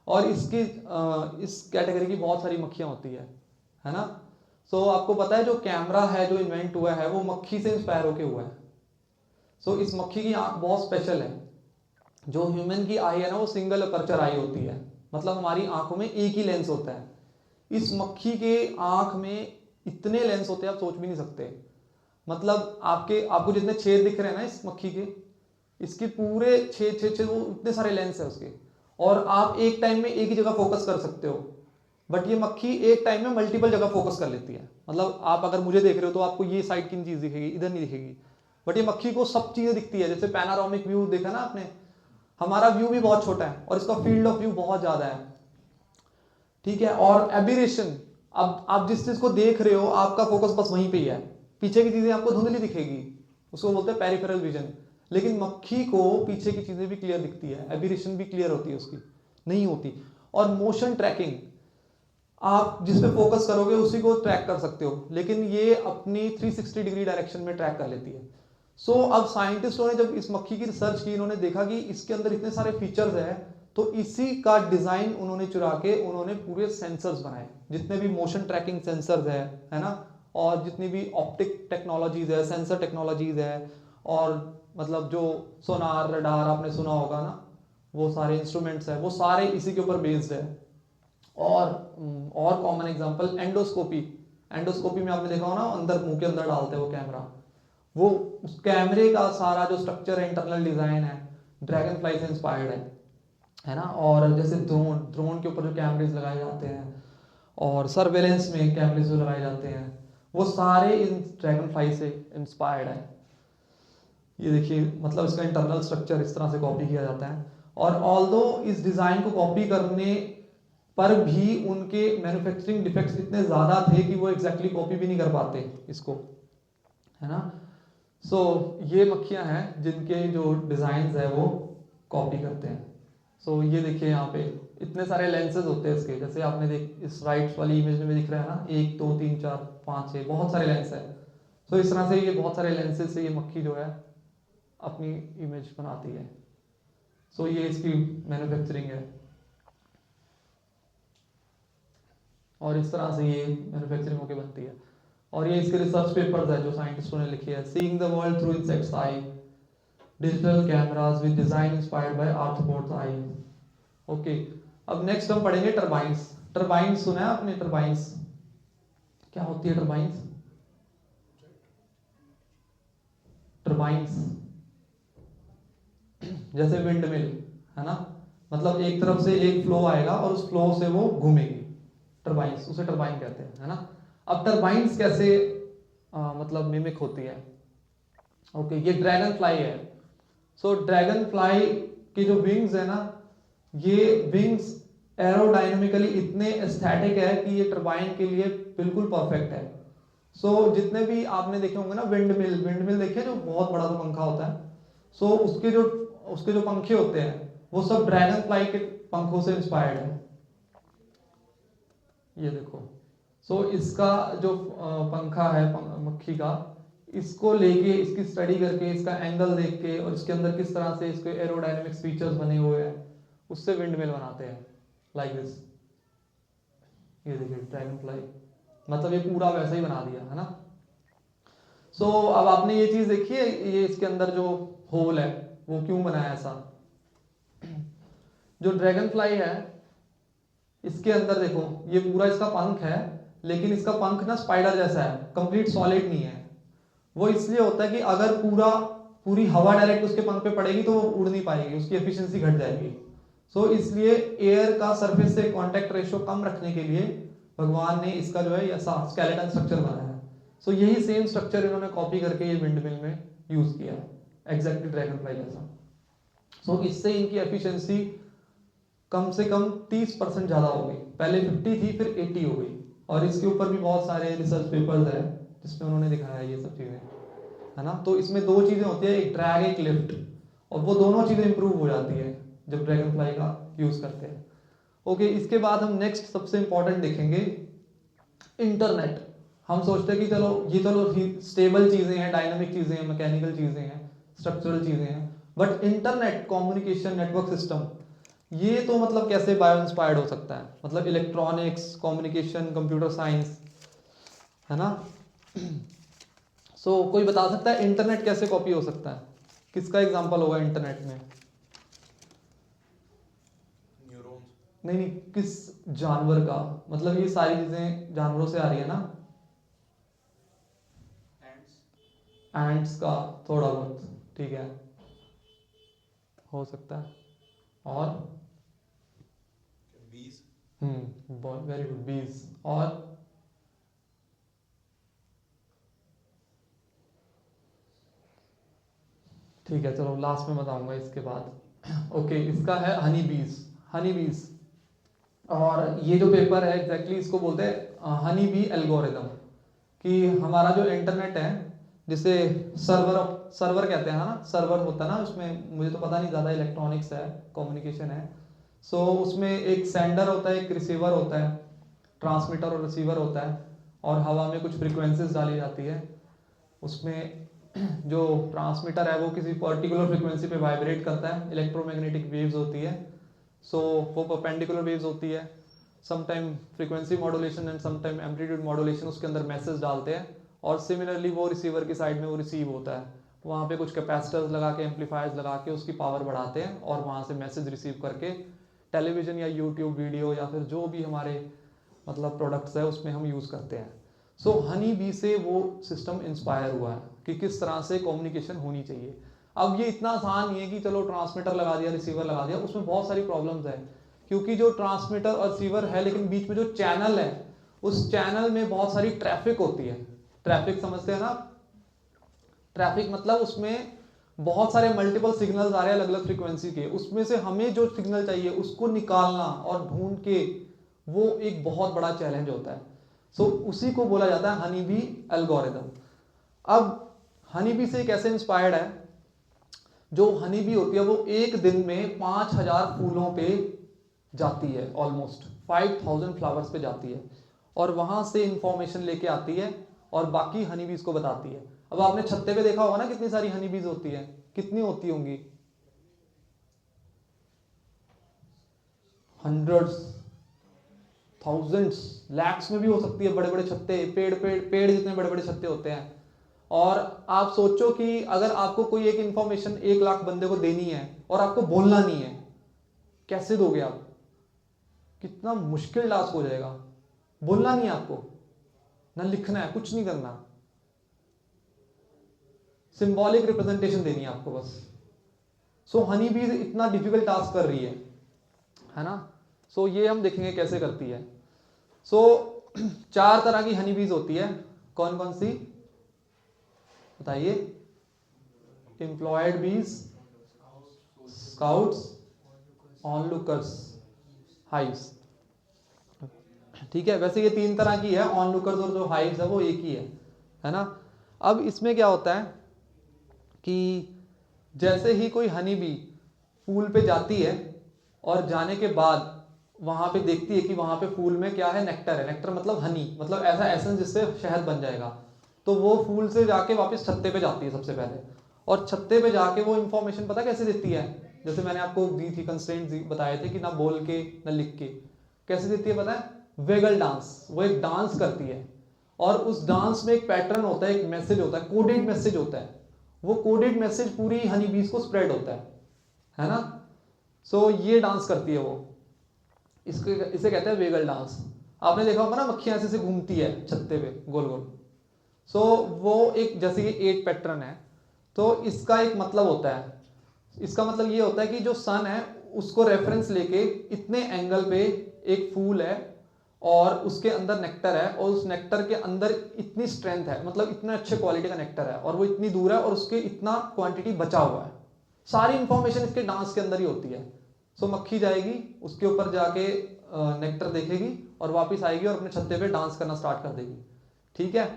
और इसकी इस कैटेगरी की बहुत सारी मक्खियां होती है ना। सो आपको पता है जो कैमरा है जो इन्वेंट हुआ है वो मक्खी से इंस्पायर होके हुआ है। सो इस मक्खी की आंख बहुत स्पेशल है। जो ह्यूमन की आई है ना वो सिंगल अपर्चर आई होती है, मतलब हमारी आंखों में एक ही लेंस होता है। इस मक्खी के आंख में इतने लेंस होते हैं आप सोच भी नहीं सकते। मतलब आपको जितने छेद दिख रहे हैं ना इस मक्खी के, इसके पूरे छेद वो इतने सारे लेंस है उसके, और आप एक टाइम में एक ही जगह फोकस कर सकते हो। बट ये मक्खी एक टाइम में मल्टीपल जगह फोकस कर लेती है। मतलब आप अगर मुझे देख रहे हो तो आपको ये साइड की चीज दिखेगी, इधर नहीं दिखेगी, बट ये मक्खी को सब चीजें दिखती है। जैसे पैनारोमिक व्यू देखा ना आपने, हमारा व्यू भी बहुत छोटा है और इसका फील्ड ऑफ व्यू बहुत ज्यादा है, ठीक है। और एबिरेशन, अब आप जिस चीज को देख रहे हो आपका फोकस बस वहीं पे ही है, पीछे की चीजें आपको धुंधली दिखेगी, उसको बोलते हैं पेरिफेरल विजन। लेकिन मक्खी को पीछे की चीजें भी क्लियर दिखती है, एबिरेशन भी क्लियर होती है उसकी, नहीं होती। और मोशन ट्रैकिंग, आप जिस पे फोकस करोगे उसी को ट्रैक कर सकते हो, लेकिन ये अपनी 360 डिग्री डायरेक्शन में ट्रैक कर लेती है। सो अब साइंटिस्टों ने जब इस मक्खी की रिसर्च की, इन्होंने देखा कि इसके अंदर इतने सारे फीचर्स हैं, तो इसी का डिजाइन उन्होंने चुरा के उन्होंने पूरे सेंसर्स बनाए, जितने भी मोशन ट्रैकिंग सेंसर्स है ना, और जितनी भी ऑप्टिक टेक्नोलॉजीज है, सेंसर टेक्नोलॉजीज है, और मतलब जो सोनार, रडार आपने सुना होगा ना, वो सारे इंस्ट्रूमेंट्स है, वो सारे इसी के ऊपर बेस्ड है। और कॉमन एग्जांपल एंडोस्कोपी। एंडोस्कोपी में आपने देखा हो ना, अंदर मुंह के अंदर डालते हैं वो कैमरा, वो उस कैमरे का सारा जो स्ट्रक्चर है, इंटरनल डिजाइन है, ड्रैगन फ्लाई से इंस्पायर्ड है ना। और जैसे ड्रोन के ऊपर जो कैमरेज लगाए जाते हैं और सर्वेलेंस में कैमरेज जो लगाए जाते हैं, वो सारे इन ड्रैगन फ्लाई से इंस्पायर्ड है। ये देखिए, मतलब इसका इंटरनल स्ट्रक्चर इस तरह से कॉपी किया जाता है। और ऑल्दो इस डिजाइन को कॉपी करने पर भी उनके मैन्युफैक्चरिंग डिफेक्ट्स इतने ज्यादा थे कि वो एग्जैक्टली कॉपी भी नहीं कर पाते इसको, है ना। सो ये मक्खियां हैं जिनके जो डिजाइन है वो कॉपी करते हैं। सो ये देखिए यहाँ पे इतने सारे लेंसेज होते हैं इसके, जैसे आपने देख इस राइट वाली इमेज में दिख रहा है ना, 1 2 3 4 5 6 बहुत सारे लेंस है। सो इस तरह से ये बहुत सारे लेंसेज से ये मक्खी जो है अपनी इमेज बनाती है। सो ये इसकी मैन्युफैक्चरिंग है और इस तरह से ये मैन्युफैक्चरिंग होके बनती है। और ये इसके रिसर्च पेपर्स है जो साइंटिस्टों ने लिखे हैं। Seeing the world through insects I, digital cameras with design inspired by arthropods I. Okay, अब नेक्स्ट हम पढ़ेंगे टरबाइंस। टरबाइंस सुना है आपने? टरबाइंस क्या होती है? टरबाइंस टरबाइंस जैसे विंड मिल है ना, मतलब एक तरफ से एक फ्लो आएगा और उस फ्लो से वो घूमेगी, टरबाइंस, उसे टरबाइन कहते हैं, है ना। अब टरबाइंस कैसे मतलब मिमिक होती है? ओके, ये ड्रैगन फ्लाई है। सो ड्रैगन फ्लाई की जो विंग्स है ना, ये विंग्स एरोडायनेमिकली इतने एस्थेटिक है कि ये टरबाइन के लिए बिल्कुल परफेक्ट है। सो जितने भी आपने देखे होंगे ना विंड मिल देखे, जो बहुत बड़ा सा पंखा होता है, सो उसके जो पंखे होते हैं वो सब ड्रैगन फ्लाई के पंखों से इंस्पायर्ड है। ये देखो, सो इसका जो पंखा है मक्खी का, इसको लेके, इसकी स्टडी करके, इसका एंगल देख के और इसके अंदर किस तरह से इसके एरोडायनेमिक्स फीचर्स बने हुए हैं, उससे विंड मिल बनाते हैं लाइक दिस। ये देखिए ड्रैगन फ्लाई, मतलब ये पूरा वैसा ही बना दिया है ना। सो अब आपने ये चीज देखी है, ये इसके अंदर जो होल है वो क्यों बना है ऐसा? जो ड्रैगन फ्लाई है इसके अंदर देखो, ये पूरा इसका पंख है, लेकिन इसका पंख ना स्पाइडर जैसा है, कंप्लीट सॉलिड नहीं है। वो इसलिए होता है कि अगर पूरी हवा डायरेक्ट उसके पंख पे पड़ेगी तो वो उड़ नहीं पाएगी, उसकी एफिशिएंसी घट जाएगी। सो इसलिए एयर का सरफेस से कांटेक्ट रेशियो कम रखने के लिए भगवान ने इसका जो है ऐसा स्केलेटन स्ट्रक्चर बनाया है। सो यही सेम स्ट्रक्चर इन्होंने कॉपी करके ये विंड मिल में यूज किया है, एग्जैक्टली ड्रैगन फ्लाई जैसा। सो इससे इनकी एफिशिएंसी कम से कम 30% ज्यादा हो गई। पहले 50 थी, फिर 80 हो गई। और इसके ऊपर भी बहुत सारे रिसर्च पेपर्स हैं जिसमें उन्होंने दिखाया है ये सब चीजें, है ना। तो इसमें दो चीजें होती है, एक ड्रैग एक लिफ्ट, और वो दोनों चीजें इंप्रूव हो जाती है जब ड्रैगन फ्लाई का यूज करते हैं। ओके, इसके बाद हम नेक्स्ट सबसे इंपॉर्टेंट देखेंगे इंटरनेट। हम सोचते हैं कि चलो स्टेबल चीजें हैं, डायनामिक चीजें हैं, मैकेनिकल चीजें हैं, स्ट्रक्चरल चीजें हैं, but internet communication network system, ये तो मतलब कैसे बायो इंस्पायर्ड हो सकता है? मतलब इलेक्ट्रॉनिक्स, कम्युनिकेशन, कंप्यूटर साइंस, है ना। सो कोई बता सकता है इंटरनेट कैसे कॉपी हो सकता है? किसका एग्जांपल होगा इंटरनेट में? न्यूरॉन्स। नहीं, किस जानवर का? मतलब ये सारी चीजें जानवरों से आ रही है ना। एंट्स का थोड़ा बहुत, ठीक है, हो सकता है। और बीज। वेरी गुड, बीज। और ठीक है, चलो लास्ट में बताऊंगा इसके बाद। ओके, इसका है हनी बीज। और ये जो पेपर है एग्जैक्टली इसको बोलते हैं हनी बी एल्गोरिदम, कि हमारा जो इंटरनेट है जिसे सर्वर कहते हैं ना, सर्वर होता है ना, उसमें मुझे तो पता नहीं, ज़्यादा इलेक्ट्रॉनिक्स है, कम्युनिकेशन है। सो उसमें एक सेंडर होता है, एक रिसीवर होता है, ट्रांसमीटर और रिसीवर होता है, और हवा में कुछ फ्रीक्वेंसीज डाली जाती है। उसमें जो ट्रांसमीटर है वो किसी पर्टिकुलर फ्रीक्वेंसी पे वाइब्रेट करता है, इलेक्ट्रोमैग्नेटिक वेव्स होती है। सो वो परपेंडिकुलर वेव्स होती है, sometime frequency modulation and sometime amplitude modulation, उसके अंदर मैसेज डालते हैं, और सिमिलरली वो रिसीवर की साइड में वो रिसीव होता है, वहाँ पे कुछ कैपेसिटर्स लगा के, एम्पलीफायर्स लगा के उसकी पावर बढ़ाते हैं, और वहाँ से मैसेज रिसीव करके टेलीविजन या यूट्यूब वीडियो या फिर जो भी हमारे मतलब प्रोडक्ट्स है उसमें हम यूज़ करते हैं। सो हनी बी से वो सिस्टम इंस्पायर हुआ है कि किस तरह से कम्युनिकेशन होनी चाहिए। अब ये इतना आसान नहीं है कि चलो ट्रांसमीटर लगा दिया, रिसीवर लगा दिया, उसमें बहुत सारी प्रॉब्लम्स है, क्योंकि जो ट्रांसमीटर और रिसीवर है, लेकिन बीच में जो चैनल है, उस चैनल में बहुत सारी ट्रैफिक होती है। ट्रैफिक समझते हैं ना? ट्रैफिक मतलब उसमें बहुत सारे मल्टीपल सिग्नल्स आ रहे हैं अलग अलग फ्रीक्वेंसी के, उसमें से हमें जो सिग्नल चाहिए उसको निकालना और ढूंढ के, वो एक बहुत बड़ा चैलेंज होता है। सो उसी को बोला जाता है हनी बी एल्गोरिदम। अब हनी बी से कैसे इंस्पायर्ड है? जो हनी बी होती है वो एक दिन में 5000 फूलों पे जाती है, ऑलमोस्ट 5000 फ्लावर्स पे जाती है, और वहां से इंफॉर्मेशन लेके आती है और बाकी हनी बीज को बताती है। अब आपने छत्ते पे देखा होगा ना कितनी सारी हनी बीज होती है, कितनी होती होंगी? हंड्रेड्स, थाउजेंड्स, लैक्स में भी हो सकती है। बड़े बड़े छत्ते, पेड़ जितने बड़े बड़े छत्ते होते हैं। और आप सोचो कि अगर आपको कोई एक इंफॉर्मेशन 1 लाख बंदे को देनी है और आपको बोलना नहीं है, कैसे दोगे आप? कितना मुश्किल टास्क हो जाएगा। बोलना नहीं है आपको, ना लिखना है, कुछ नहीं करना, सिंबॉलिक रिप्रेजेंटेशन देनी है आपको बस। सो हनी बीज इतना डिफिकल्ट टास्क कर रही है ना। सो ये हम देखेंगे कैसे करती है। सो 4 तरह की हनी बीज होती है। कौन कौन सी बताइए? एम्प्लॉयड बीज, स्काउट्स, ऑनलुकर्स, हाइव्स। ठीक है, वैसे ये 3 तरह की है। ऑनलुकर्स और जो हाइव्स है वो एक ही है ना। अब इसमें क्या होता है कि जैसे ही कोई हनी बी फूल पे जाती है और जाने के बाद वहां पे देखती है कि वहां पे फूल में क्या है, नेक्टर है। नेक्टर मतलब हनी, मतलब ऐसा एसेंस जिससे शहद बन जाएगा। तो वो फूल से जाके वापस छत्ते पे जाती है सबसे पहले, और छत्ते पे जाके वो इंफॉर्मेशन पता कैसे देती है? जैसे मैंने आपको दी थी, कंस्ट्रेंट बताए थे कि ना बोल के ना लिख के। कैसे देती है पता है? Vagal dance. वो एक डांस करती है और उस डांस में एक पैटर्न होता है, एक मैसेज होता है, कोडेड मैसेज होता है। वो कोडेड मैसेज पूरी हनी बीज को स्प्रेड होता है ना। सो ये डांस करती है वो, इसे कहते हैं वेगल डांस। आपने देखा होगा ना, मक्खियां ऐसे घूमती है छत्ते पे गोल गोल। सो वो एक, जैसे ये 8 पैटर्न है, तो इसका एक मतलब होता है। इसका मतलब ये होता है कि जो सन है उसको रेफरेंस लेके इतने एंगल पे एक फूल है और उसके अंदर नेक्टर है, और उस नेक्टर के अंदर इतनी स्ट्रेंथ है, मतलब इतने अच्छे क्वालिटी का नेक्टर है, और वो इतनी दूर है और उसके इतना क्वांटिटी बचा हुआ है। सारी इंफॉर्मेशन इसके डांस के अंदर ही होती है। सो मक्खी जाएगी, उसके ऊपर जाके नेक्टर देखेगी और वापस आएगी और अपने छत्ते पे डांस करना स्टार्ट कर देगी। ठीक है।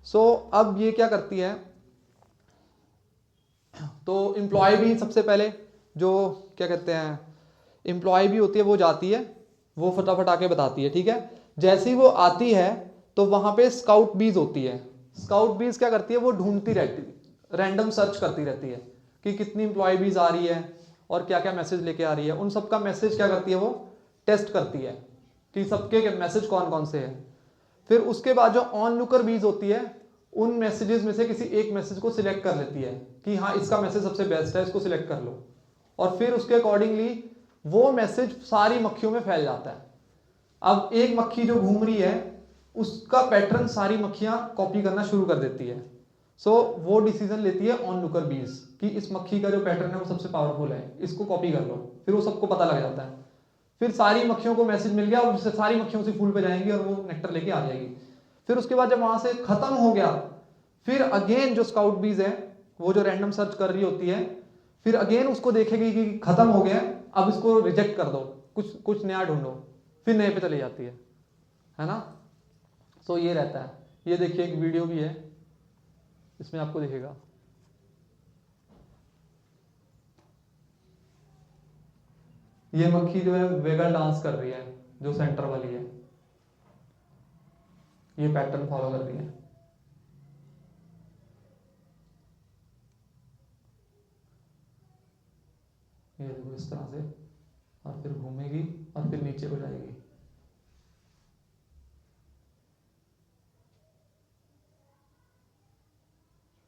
सो अब ये क्या करती है, तो एम्प्लॉय भी सबसे पहले जो क्या कहते हैं, एम्प्लॉय भी होती है, वो जाती है, वो फटाफट आके बताती है। ठीक है। जैसे ही वो आती है तो वहां पे स्काउट बीज होती है। स्काउट बीज क्या करती है, वो ढूंढती रहती है, रैंडम सर्च करती रहती है कि कितनी एम्प्लॉय बीज आ रही है और क्या क्या मैसेज लेके आ रही है। उन सबका मैसेज क्या करती है, वो टेस्ट करती है कि सबके मैसेज कौन कौन से हैं। फिर उसके बाद जो ऑन लुकर बीज होती है, उन मैसेजेस में से किसी एक मैसेज को सिलेक्ट कर लेती है कि हाँ इसका मैसेज सबसे बेस्ट है, इसको सिलेक्ट कर लो। और फिर उसके अकॉर्डिंगली वो मैसेज सारी मक्खियों में फैल जाता है। अब एक मक्खी जो घूम रही है उसका पैटर्न सारी मक्खियां कॉपी करना शुरू कर देती है। सो वो डिसीजन लेती है ऑन लुकर बीज कि इस मक्खी का जो पैटर्न है वो सबसे पावरफुल है, इसको कॉपी कर लो। फिर वो सबको पता लग जाता है। फिर सारी मक्खियों को मैसेज मिल गया और सारी मक्खियों से फूल पे जाएंगी और वो नेक्टर लेके आ जाएगी। फिर उसके बाद जब वहां से खत्म हो गया, फिर अगेन जो स्काउट बीज है वो जो रैंडम सर्च कर रही होती है, फिर अगेन उसको देखेगी कि खत्म हो गया, अब इसको रिजेक्ट कर दो, कुछ नया ढूंढो, फिर नए पे चली जाती है ना। सो ये रहता है। ये देखिए एक वीडियो भी है, इसमें आपको दिखेगा। ये मक्खी जो है वेगल डांस कर रही है, जो सेंटर वाली है, ये पैटर्न फॉलो कर रही है। ये देखो इस तरह से, और फिर घूमेगी और फिर नीचे को जाएगी।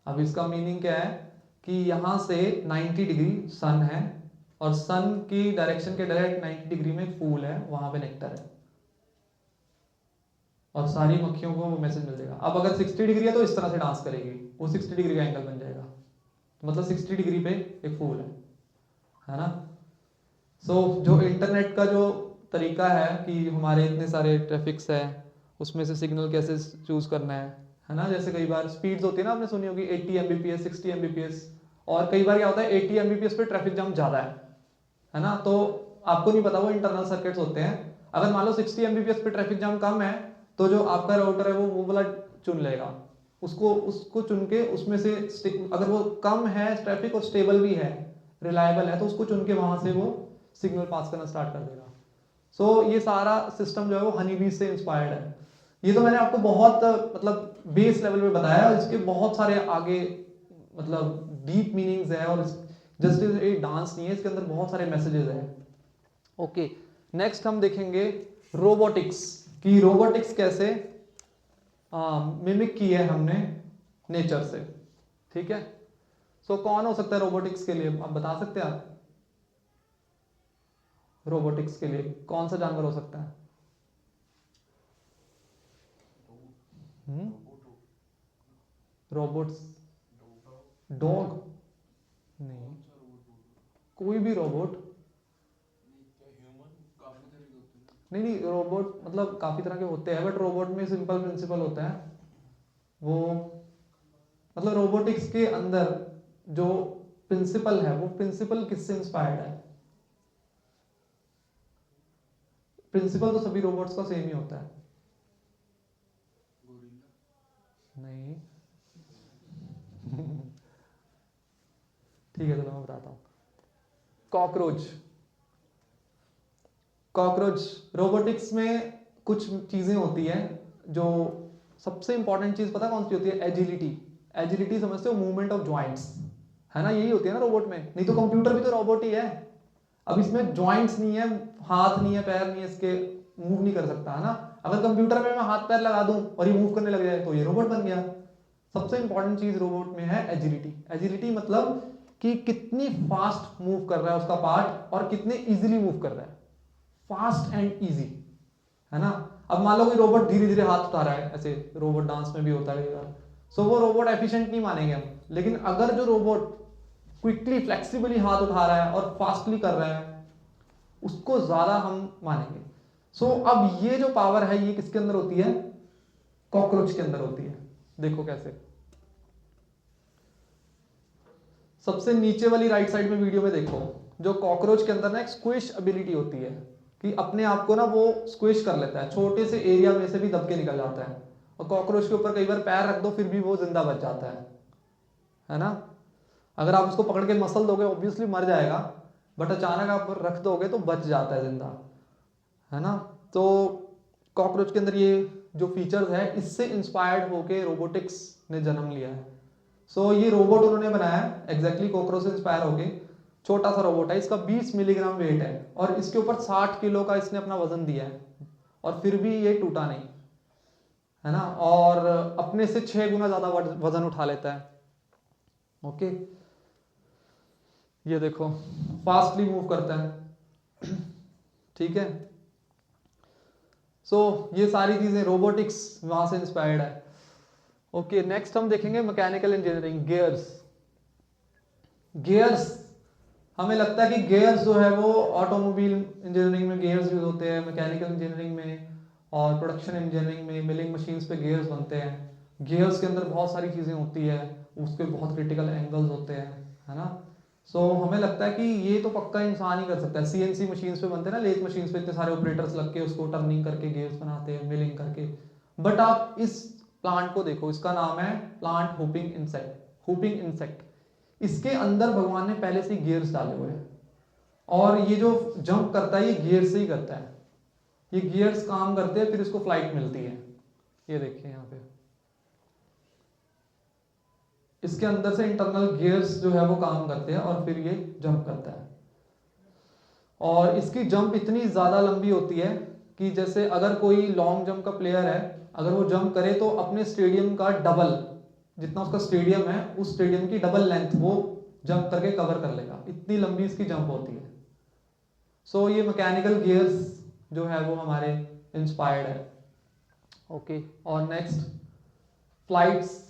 अब इसका मीनिंग क्या है कि यहां से 90 डिग्री सन है और सन की डायरेक्शन के डायरेक्ट 90 डिग्री में एक फूल है, वहां पे नेक्टर है और सारी मक्खियों को वो मैसेज मिल जाएगा। अब अगर 60 डिग्री है तो इस तरह से डांस करेगी, वो 60 डिग्री का एंगल बन जाएगा, तो मतलब 60 डिग्री पे एक फूल है ना। सो जो इंटरनेट का जो तरीका है कि हमारे इतने सारे ट्रैफिक्स है, उसमें से सिग्नल कैसे चूज करना है ना। जैसे कई बार स्पीड्स होती है ना, आपने सुनी होगी 80 Mbps 60 Mbps, और कई बार क्या होता है 80 Mbps पे ट्रैफिक जाम ज्यादा है ना, तो आपको नहीं पता वो इंटरनल सर्किट्स होते हैं। अगर मान लो 60 Mbps पे ट्रैफिक जाम कम है तो जो आपका राउटर है वो वाला चुन लेगा, उसको चुन के उसमें से अगर वो कम है ट्रैफिक और स्टेबल भी है, रिलायबल है, तो उसको चुन के वहां से वो सिग्नल पास करना स्टार्ट कर देगा। सो ये सारा सिस्टम जो है वो हनी बीज से इंस्पायर्ड है। ये तो मैंने आपको बहुत मतलब बेस लेवल पे बताया, इसके बहुत सारे आगे मतलब डीप मीनिंग्स है, और जस्ट एक डांस नहीं है, इसके अंदर बहुत सारे मैसेजेस हैं। ओके, नेक्स्ट हम देखेंगे रोबोटिक्स, कि रोबोटिक्स कैसे मिमिक की है हमने नेचर से। ठीक है, सो कौन हो सकता है रोबोटिक्स के लिए, आप बता सकते हैं आप? रोबोटिक्स के लिए कौन सा जानवर हो सकता है? रोबोट्स, डॉग नहीं, कोई भी रोबोट नहीं, नहीं रोबोट मतलब काफी तरह के होते हैं, बट रोबोट में सिंपल प्रिंसिपल होता है वो, मतलब रोबोटिक्स के अंदर जो प्रिंसिपल है वो प्रिंसिपल किससे इंस्पायर्ड है? प्रिंसिपल तो सभी रोबोट्स का सेम ही होता है। नहीं ठीक है, चलो मैं बताता हूँ। कॉकरोच, कॉकरोच रोबोटिक्स में कुछ चीजें होती हैं जो सबसे इंपॉर्टेंट चीज पता कौन सी होती है? एजिलिटी। एजिलिटी समझते हो? मूवमेंट ऑफ जॉइंट्स, है ना, यही होती है ना रोबोट में। नहीं तो कंप्यूटर भी तो रोबोट ही है। अब इसमें जॉइंट्स नहीं है, हाथ नहीं है, पैर नहीं है, इसके मूव नहीं कर सकता, है ना। अगर कंप्यूटर में मैं हाथ पैर लगा दूं और ये मूव करने लग जाए तो ये रोबोट बन गया। सबसे इंपॉर्टेंट चीज रोबोट में है एजिलिटी। एजिलिटी मतलब कि कितनी फास्ट मूव कर रहा है उसका पार्ट और कितने इजीली मूव कर रहा है, फास्ट एंड इजी, है ना। अब मान लो कोई रोबोट धीरे धीरे हाथ उठा रहा है, ऐसे रोबोट डांस में भी होता है, सो वो रोबोट एफिशिएंट नहीं मानेंगे हम। लेकिन अगर जो रोबोट क्विकली फ्लेक्सिबली हाथ उठा रहा है और फास्टली कर रहा है उसको ज्यादा हम मानेंगे। सो अब ये जो पावर है ये किसके अंदर होती है? कॉकरोच के अंदर होती है। देखो कैसे, सबसे नीचे वाली राइट साइड में वीडियो में देखो, जो कॉकरोच के अंदर ना एक स्क्विश एबिलिटी होती है कि अपने आप को ना वो स्क्विश कर लेता है, छोटे से एरिया में से भी दब के निकल जाता है। और कॉकरोच के ऊपर कई बार पैर रख दो फिर भी वो जिंदा बच जाता है ना। अगर आप उसको पकड़ के मसल दोगे ऑब्वियसली मर जाएगा, बट अचानक आप रख दोगे तो बच जाता है जिंदा, है ना। तो कॉकरोच के अंदर ये जो फीचर्स है इससे इंस्पायर्ड होके रोबोटिक्स ने जन्म लिया है। सो ये रोबोट उन्होंने बनाया है एग्जैक्टली कॉकरोच से इंस्पायर होके। छोटा सा रोबोट है, इसका 20 मिलीग्राम वेट है और इसके ऊपर 60 किलो का इसने अपना वजन दिया है और फिर भी ये टूटा नहीं, है ना। और अपने से 6 गुना ज्यादा वजन उठा लेता है। ओके, ये देखो फास्टली मूव करता है। ठीक है, सो ये सारी चीजें रोबोटिक्स वहां से इंस्पायर्ड है। ओके, नेक्स्ट हम देखेंगे मैकेनिकल इंजीनियरिंग, गियर्स। गियर्स हमें लगता है कि गियर्स जो है वो ऑटोमोबाइल इंजीनियरिंग में गियर्स यूज होते हैं, मैकेनिकल इंजीनियरिंग में और प्रोडक्शन इंजीनियरिंग में मिलिंग मशीन्स पे गियर्स बनते हैं। गियर्स के अंदर बहुत सारी चीजें होती है, उसके बहुत क्रिटिकल एंगल्स होते हैं, है ना। सो हमें लगता है कि ये तो पक्का इंसान ही कर सकता है। सीएनसी मशीन्स पे बनते हैं ना, लेथ मशीन्स पे इतने सारे ऑपरेटर्स लग के उसको टर्निंग करके गियर्स बनाते हैं, मिलिंग करके। बट आप इस प्लांट को देखो, इसका नाम है plant whooping insect, whooping insect. इसके अंदर भगवान ने पहले से गियर्स डाले हुए हैं और ये जो जंप करता है ये गियर से ही करता है। ये गियर्स काम करते हैं फिर इसको फ्लाइट मिलती है। ये देखिए यहाँ पे इसके अंदर से इंटरनल गियर्स जो है वो काम करते हैं और फिर ये जंप करता है। और इसकी जंप इतनी ज्यादा लंबी होती है कि जैसे अगर कोई लॉन्ग जंप का प्लेयर है, अगर वो जंप करे तो अपने स्टेडियम का डबल, जितना उसका स्टेडियम है उस स्टेडियम की डबल लेंथ वो जंप करके कवर कर लेगा, इतनी लंबी इसकी जंप होती है। सो ये मैकेनिकल गियर्स जो है वो हमारे इंस्पायर्ड है। ओके, और नेक्स्ट फ्लाइट्स,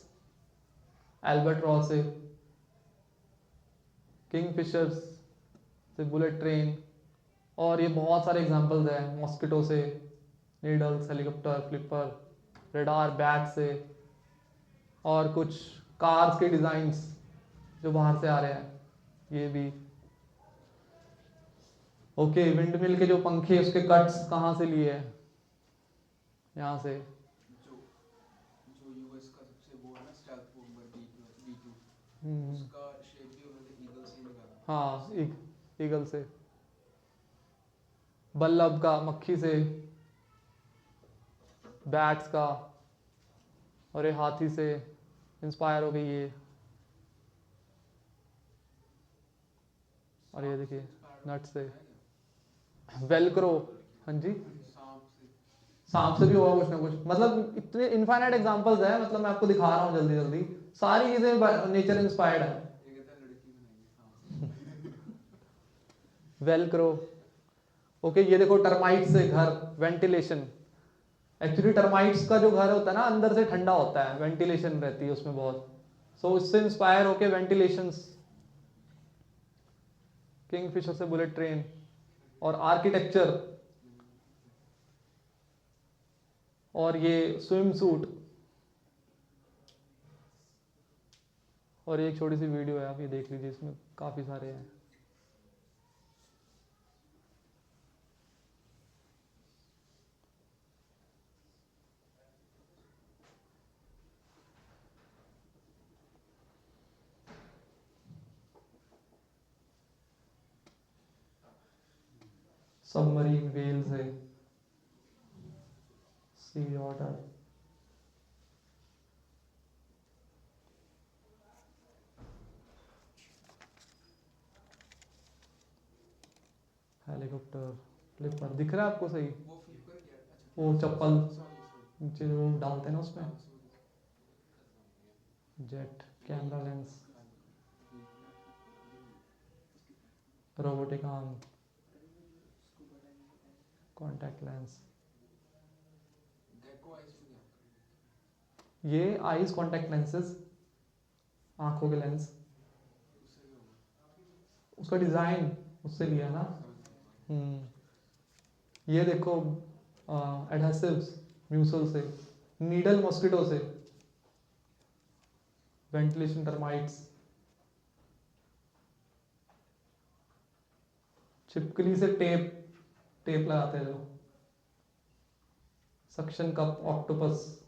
एल्बाट्रॉस से, किंगफिशर्स से, बुलेट ट्रेन, और ये बहुत सारे एग्जांपल्स हैं, मॉस्किटो से, needles, helicopter, flipper, radar, bat से, और कुछ कार्स के डिजाइन्स जो बाहर से आ रहे हैं, ये भी। ओके, विंडमिल के जो पंखे उसके कट्स कहाँ से लिए हैं? यहाँ से। जो यूएस का सबसे वो है ना स्टेल्थ बॉम्बर B2, हम्म, उसका शेप भी उन्होंने ईगल से ही निकाला। हाँ, ईगल से। बल्लभ का मक्खी से, बैट्स का, और ये हाथी से इंस्पायर हो गई ये। और ये देखिए नट से। वेलक्रो, हाँ जी, सांप से सांप से भी होगा कुछ ना कुछ, मतलब इतने इनफाइनाइट एग्जांपल्स हैं, मतलब मैं आपको दिखा रहा हूँ जल्दी जल्दी, सारी चीजें नेचर इंस्पायर्ड है। ये कहता है लड़की बनाएंगे सांप से। वेलक्रो, ओके, ये देखो टर्माइट से घर, वेंटिलेशन, एक्चुअली टर्माइट्स का जो घर होता है ना अंदर से ठंडा होता है, वेंटिलेशन रहती है उसमें बहुत, सो इससे इंस्पायर होके वेंटिलेशंस, किंगफिशर से बुलेट ट्रेन, और आर्किटेक्चर, और ये स्विम सूट, और एक छोटी सी वीडियो है, आप ये देख लीजिए, इसमें काफी सारे हैं। सबमरीन व्हेल्स है, सी ऑटर, हेलीकॉप्टर, फ्लिपर, दिख रहा है आपको सही? वो फ्लिपर क्या है? अच्छा वो चप्पल सॉरी नीचे जो डालते हैं ना उसमें, sorry jet, camera lens, robotic arm, contact lens, gecko eyes में क्या? ये आईज कॉन्टैक्ट लेंसेज, आंखों के लेंस, उससे क्या होगा? उसका डिजाइन उससे लिया ना। ये देखो एडहेसिव्स, म्यूसल से, नीडल मॉस्किटो से, वेंटिलेशन टर्माइट्स, छिपकली से टेप, टेप लगाते हैं जो, suction cup, octopus,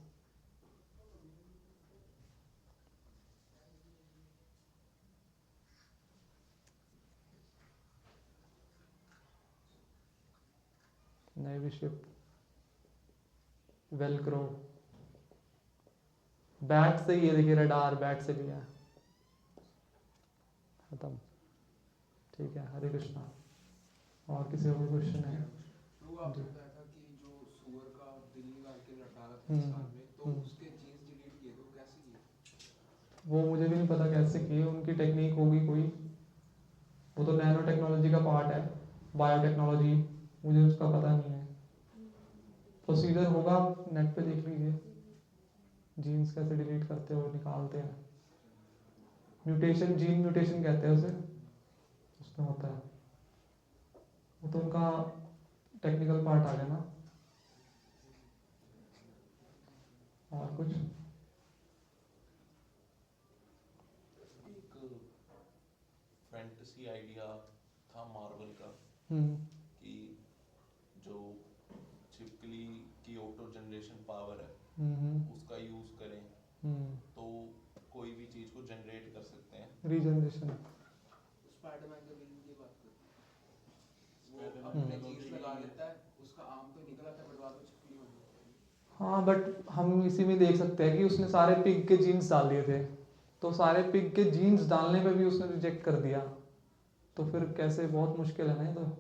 navy ship, Velcro, bat से, ये देखिए रडार बैट से लिया है, खत्म, ठीक है, हरे कृष्णा। और किसी और क्वेश्चन है? तो आपने जी। बताया था कि जो सुअर का दिल निकाल के डाला था इस साल में, तो उसके जीन्स डिलीट किए, तो कैसे किए? वो मुझे भी नहीं पता कैसे किए, उनकी टेक्निक होगी कोई, वो तो नैनो टेक्नोलॉजी का पार्ट है, बायोटेक्नोलॉजी, मुझे उसका पता नहीं है, प्रोसीजर होगा, आप नेट पे देख लीजिए, जीन्स कैसे डिलीट करते हो, निकालते हैं, म्यूटेशन, जीन म्यूटेशन कहते हैं उसे, उसमें होता है वो, तो उनका टेक्निकल पार्ट आ गया ना। और कुछ? एक फैंटेसी आइडिया था मार्वल का कि जो छिपकली की ऑटो जनरेशन पावर है उसका यूज करें तो कोई भी चीज को जनरेट कर सकते हैं। रीजनरेशन, स्पाइडरमैन के विलन की बात करते हैं, वो स्पाइडरमैन अपने का जीन्स भी लगा है। लेता है, उसका आर्म तो निकल आता है बट बाद में छिपकली बन जाती है। हाँ, बट हम इसी में देख सकते हैं कि उसने सारे पिग के जीन्स डाल दिए थे, तो सारे पिग के जीन्स डालने पे भी उसने रिजेक्ट कर दिया, तो फिर कैसे, बहुत मुश्किल है ना ये तो,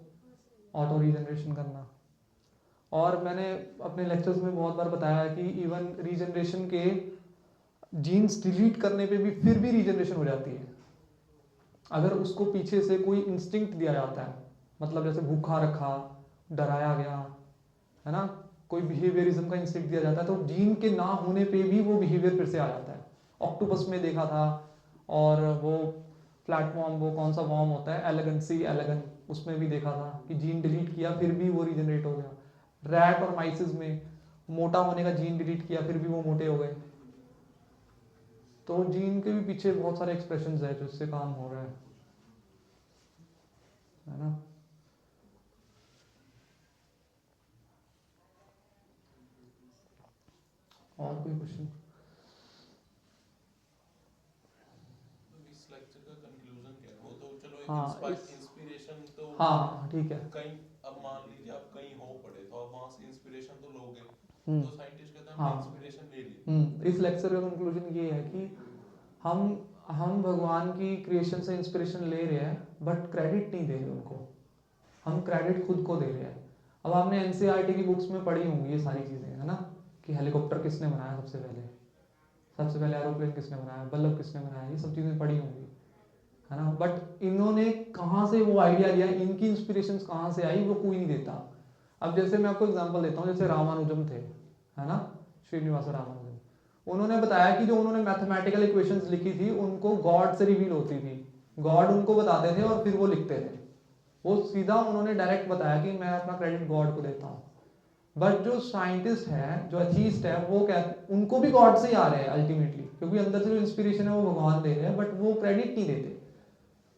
ऑटो रीजनरेशन करना। और मैंने अपने लेक्चर्स में बहुत बार बताया है कि इवन रीजनरेशन के जीन्स डिलीट करने पे भी फिर भी रीजनरेशन हो जाती है, अगर उसको पीछे से कोई इंस्टिंक्ट दिया जाता है, मतलब जैसे भूखा रखा, डराया गया, है ना, कोई बिहेवियरिज्म का इंस्टिंक्ट दिया जाता है, तो जीन के ना होने पे भी वो बिहेवियर फिर से आ जाता है। ऑक्टोपस में देखा था, और वो प्लेटफॉर्म, वो कौन सा वॉर्म होता है, एलेगेंसी एलेगन, उसमें भी देखा था कि जीन डिलीट किया फिर भी वो रीजनरेट हो गया। रैट और माइसिस में मोटा होने का जीन डिलीट किया फिर भी वो मोटे हो गए। तो जीन के भी पीछे बहुत सारे एक्सप्रेशंस है जो इससे काम हो रहा है ना। और कोई क्वेश्चन? तो इस लेक्चर का कंक्लूजन क्या है? वो तो चलो एक हाँ, इंस्पिरेशन तो हाँ ठीक है। कहीं, अब मान लीजिए आप कहीं हो पड़े तो आप वहां से इंस्पिरेशन तो लोगे, हम्म, तो साइंटिस्ट कहते हैं हाँ। हमने इंस्पिरेशन ले ली। इस लेक्चर का कंक्लूजन ये है कि हम भगवान की क्रिएशन से इंस्पिरेशन ले रहे हैं, बट क्रेडिट नहीं दे रहे उनको। हम क्रेडिट खुद को दे रहे हैं। अब आपने एनसीईआरटी की बुक्स में पढ़ी होंगी ये सारी चीज़ें, है ना, कि हेलीकॉप्टर किसने बनाया सबसे पहले एरोप्लेन किसने बनाया, बल्ब किसने बनाया, ये सब चीज़ें पढ़ी होंगी, है ना। बट इन्होंने कहाँ से वो आइडिया लिया, इनकी इंस्पिरेशंस कहाँ से आई, वो कोई नहीं देता। अब जैसे मैं आपको एग्जांपल देता हूँ, जैसे रामानुजम थे, है ना, श्रीनिवास रामानुजम, उन्होंने बताया कि जो उन्होंने मैथमेटिकल इक्वेशंस लिखी थी उनको गॉड से रिवील होती थी, गॉड उनको बताते थे और फिर वो लिखते थे। वो सीधा उन्होंने डायरेक्ट बताया कि मैं अपना क्रेडिट गॉड को देता हूँ। बट जो साइंटिस्ट है, जो अथीस्ट है, वो क्या, उनको भी गॉड से ही आ रहे हैं अल्टीमेटली, क्योंकि अंदर से जो इंस्पिरेशन है वो भगवान दे रहे हैं, बट वो क्रेडिट नहीं देते।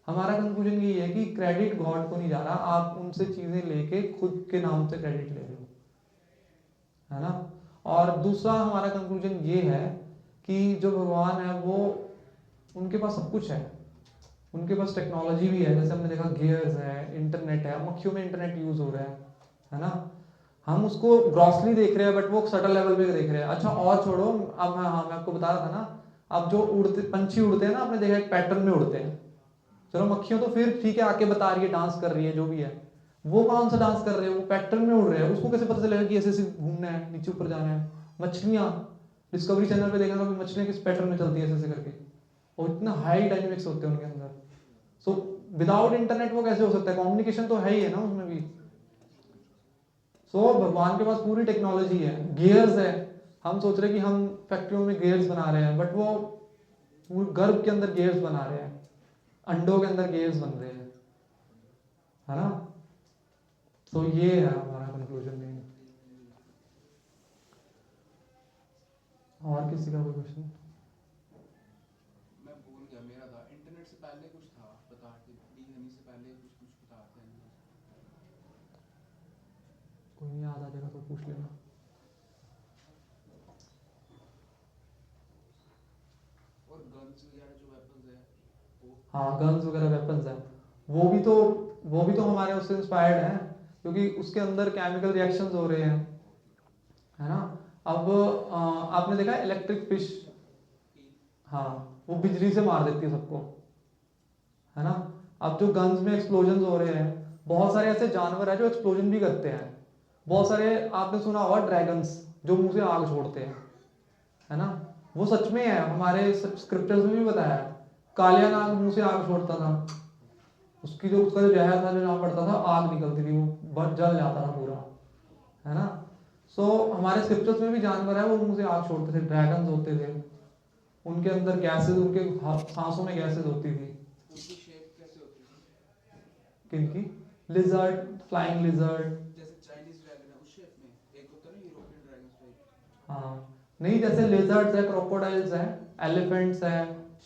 हमारा कंक्लूजन ये है कि क्रेडिट गॉड को नहीं जा रहा, आप उनसे चीजें लेके खुद के नाम से क्रेडिट ले रहे हो, है ना। और दूसरा हमारा कंक्लूजन ये है कि जो भगवान है वो, उनके पास सब कुछ है, उनके पास टेक्नोलॉजी भी है, जैसे हमने देखा गियर्स है, इंटरनेट है, मक्खियों में इंटरनेट यूज हो रहा है ना। हम उसको ग्रॉसली देख रहे हैं बट वो सटल लेवल पे देख रहे हैं। अच्छा और छोड़ो, अब मैं आपको बता रहा था ना, अब जो उड़ते पंछी उड़ते हैं ना, आपने देखा एक पैटर्न में उड़ते हैं, चलो मक्खियों तो फिर ठीक है, आके बता रही है, डांस कर रही है, जो भी है, वो कौन सा डांस कर रहे हैं, वो पैटर्न में उड़ रहे हैं, उसको कैसे पता चलेगा कि ऐसे ऐसे घूमना है, नीचे ऊपर जाना है। मछलियां डिस्कवरी चैनल पे देखना कि मछलियां किस पैटर्न में चलती है, ऐसे ऐसे करके, और इतना हाई डायनेमिक्स होते हैं उनके अंदर। सो विदाउट इंटरनेट वो कैसे हो सकता है, कम्युनिकेशन तो है ही है ना उसमें भी। सो भगवान के पास पूरी टेक्नोलॉजी है, गियर्स है, हम सोच रहे हैं कि हम फैक्ट्रियों में गियर्स बना रहे हैं, बट वो गर्भ के अंदर गियर्स बना रहे हैं, अंडों के अंदर गियर्स बन रहे हैं, है ना। तो ये है हमारा कंक्लूजन में। और किसी का कोई क्वेश्चन? मैं भूल गया, मेरा था इंटरनेट से पहले कुछ था, बता के डी हनी से पहले कुछ बताते हैं। कोई नहीं, याद आ जाएगा तो पूछ लेना। और गन्स वगैरह जो वेपन्स है वो, हाँ गन्स वगैरह वेपन्स है, वो भी तो हमारे उससे इंस्पायर्ड है, क्योंकि उसके अंदर केमिकल रिएक्शंस हो रहे हैं, है ना। अब आपने देखा इलेक्ट्रिक फिश, हाँ, वो बिजली से मार देती है सबको, है ना। अब जो गन्स में एक्सप्लोजन हो रहे हैं, बहुत सारे ऐसे जानवर हैं जो एक्सप्लोजन भी करते हैं, बहुत सारे आपने सुना होगा ड्रैगन्स जो मुंह से आग छोड़ते हैं, है ना, वो सच में है, हमारे स्क्रिप्चर्स में भी बताया है। कालिया नाग मुंह से आग छोड़ता था, उसका जो जहर था जो जहाँ पड़ता था आग निकलती थी, वो बहुत जल जाता था पूरा, है ना। सो हमारे स्क्रिप्चर्स में भी जानवर है वो मुंह से आग छोड़ते थे, ड्रैगन्स होते थे, उनके अंदर गैसेस, उनके सांसों में गैसेस होती थी। उनकी शेप कैसे होती है? किनकी? लिजर्ड, फ्लाइंग लिजर्ड, जैसे चाइनीज ड्रैगन है उस शेप में, एक होता है ना यूरोपियन ड्रैगन टाइप। हाँ नहीं, जैसे लिजर्ड्स है, क्रोकोडाइल्स है, एलिफेंट्स है,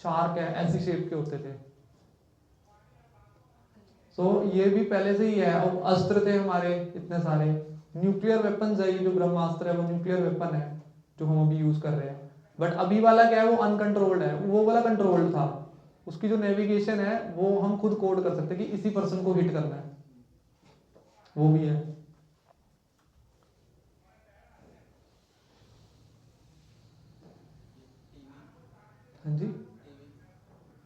शार्क है, ऐसी शेप के होते थे। सो ये भी पहले से ही है। अब अस्त्र थे हमारे इतने सारे, न्यूक्लियर वेपन्स है, ये जो ब्रह्मास्त्र है वो न्यूक्लियर वेपन है जो हम अभी यूज कर रहे हैं। बट अभी वाला क्या है, वो अनकंट्रोल्ड है, वो वाला कंट्रोल्ड था, उसकी जो नेविगेशन है वो हम खुद कोड कर सकते हैं कि इसी पर्सन को हिट करना है, वो भी है। हाँ जी,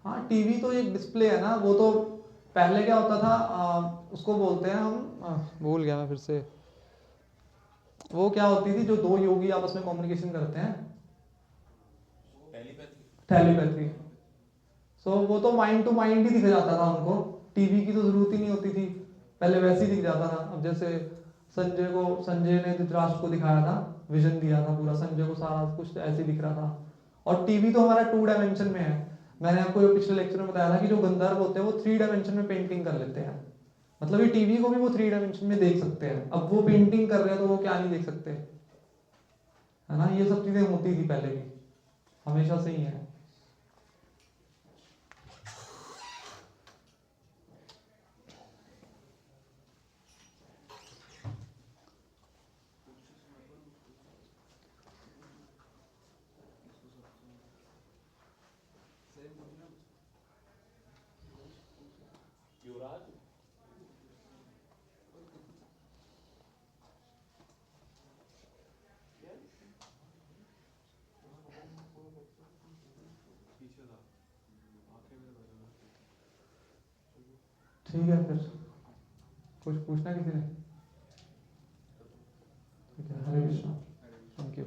हाँ टीवी तो एक डिस्प्ले है ना, वो तो पहले क्या होता था, उसको बोलते हैं हम, भूल गया मैं फिर से, वो क्या होती थी जो दो योगी आपस में कम्युनिकेशन करते हैं, टेलीपैथी। सो वो तो माइंड टू माइंड ही दिख जाता था उनको, टीवी की तो जरूरत ही नहीं होती थी, पहले वैसे ही दिख जाता था। अब जैसे संजय ने धृतराष्ट्र को दिखाया था, विजन दिया था पूरा, संजय को सारा कुछ ऐसे ही दिख रहा था। और टीवी तो हमारा 2 डायमेंशन में है, मैंने आपको पिछले लेक्चर में बताया था कि जो गंधर्व होते हैं वो 3 डायमेंशन में पेंटिंग कर लेते हैं, मतलब ये टीवी को भी वो 3 डायमेंशन में देख सकते हैं। अब वो पेंटिंग कर रहे हैं तो वो क्या नहीं देख सकते, है ना। ये सब चीजें होती थी पहले भी, हमेशा से ही है। युवराज ठीक है फिर कुछ पूछना किसी ने? ठीक है, हरे कृष्णा, थैंक यू।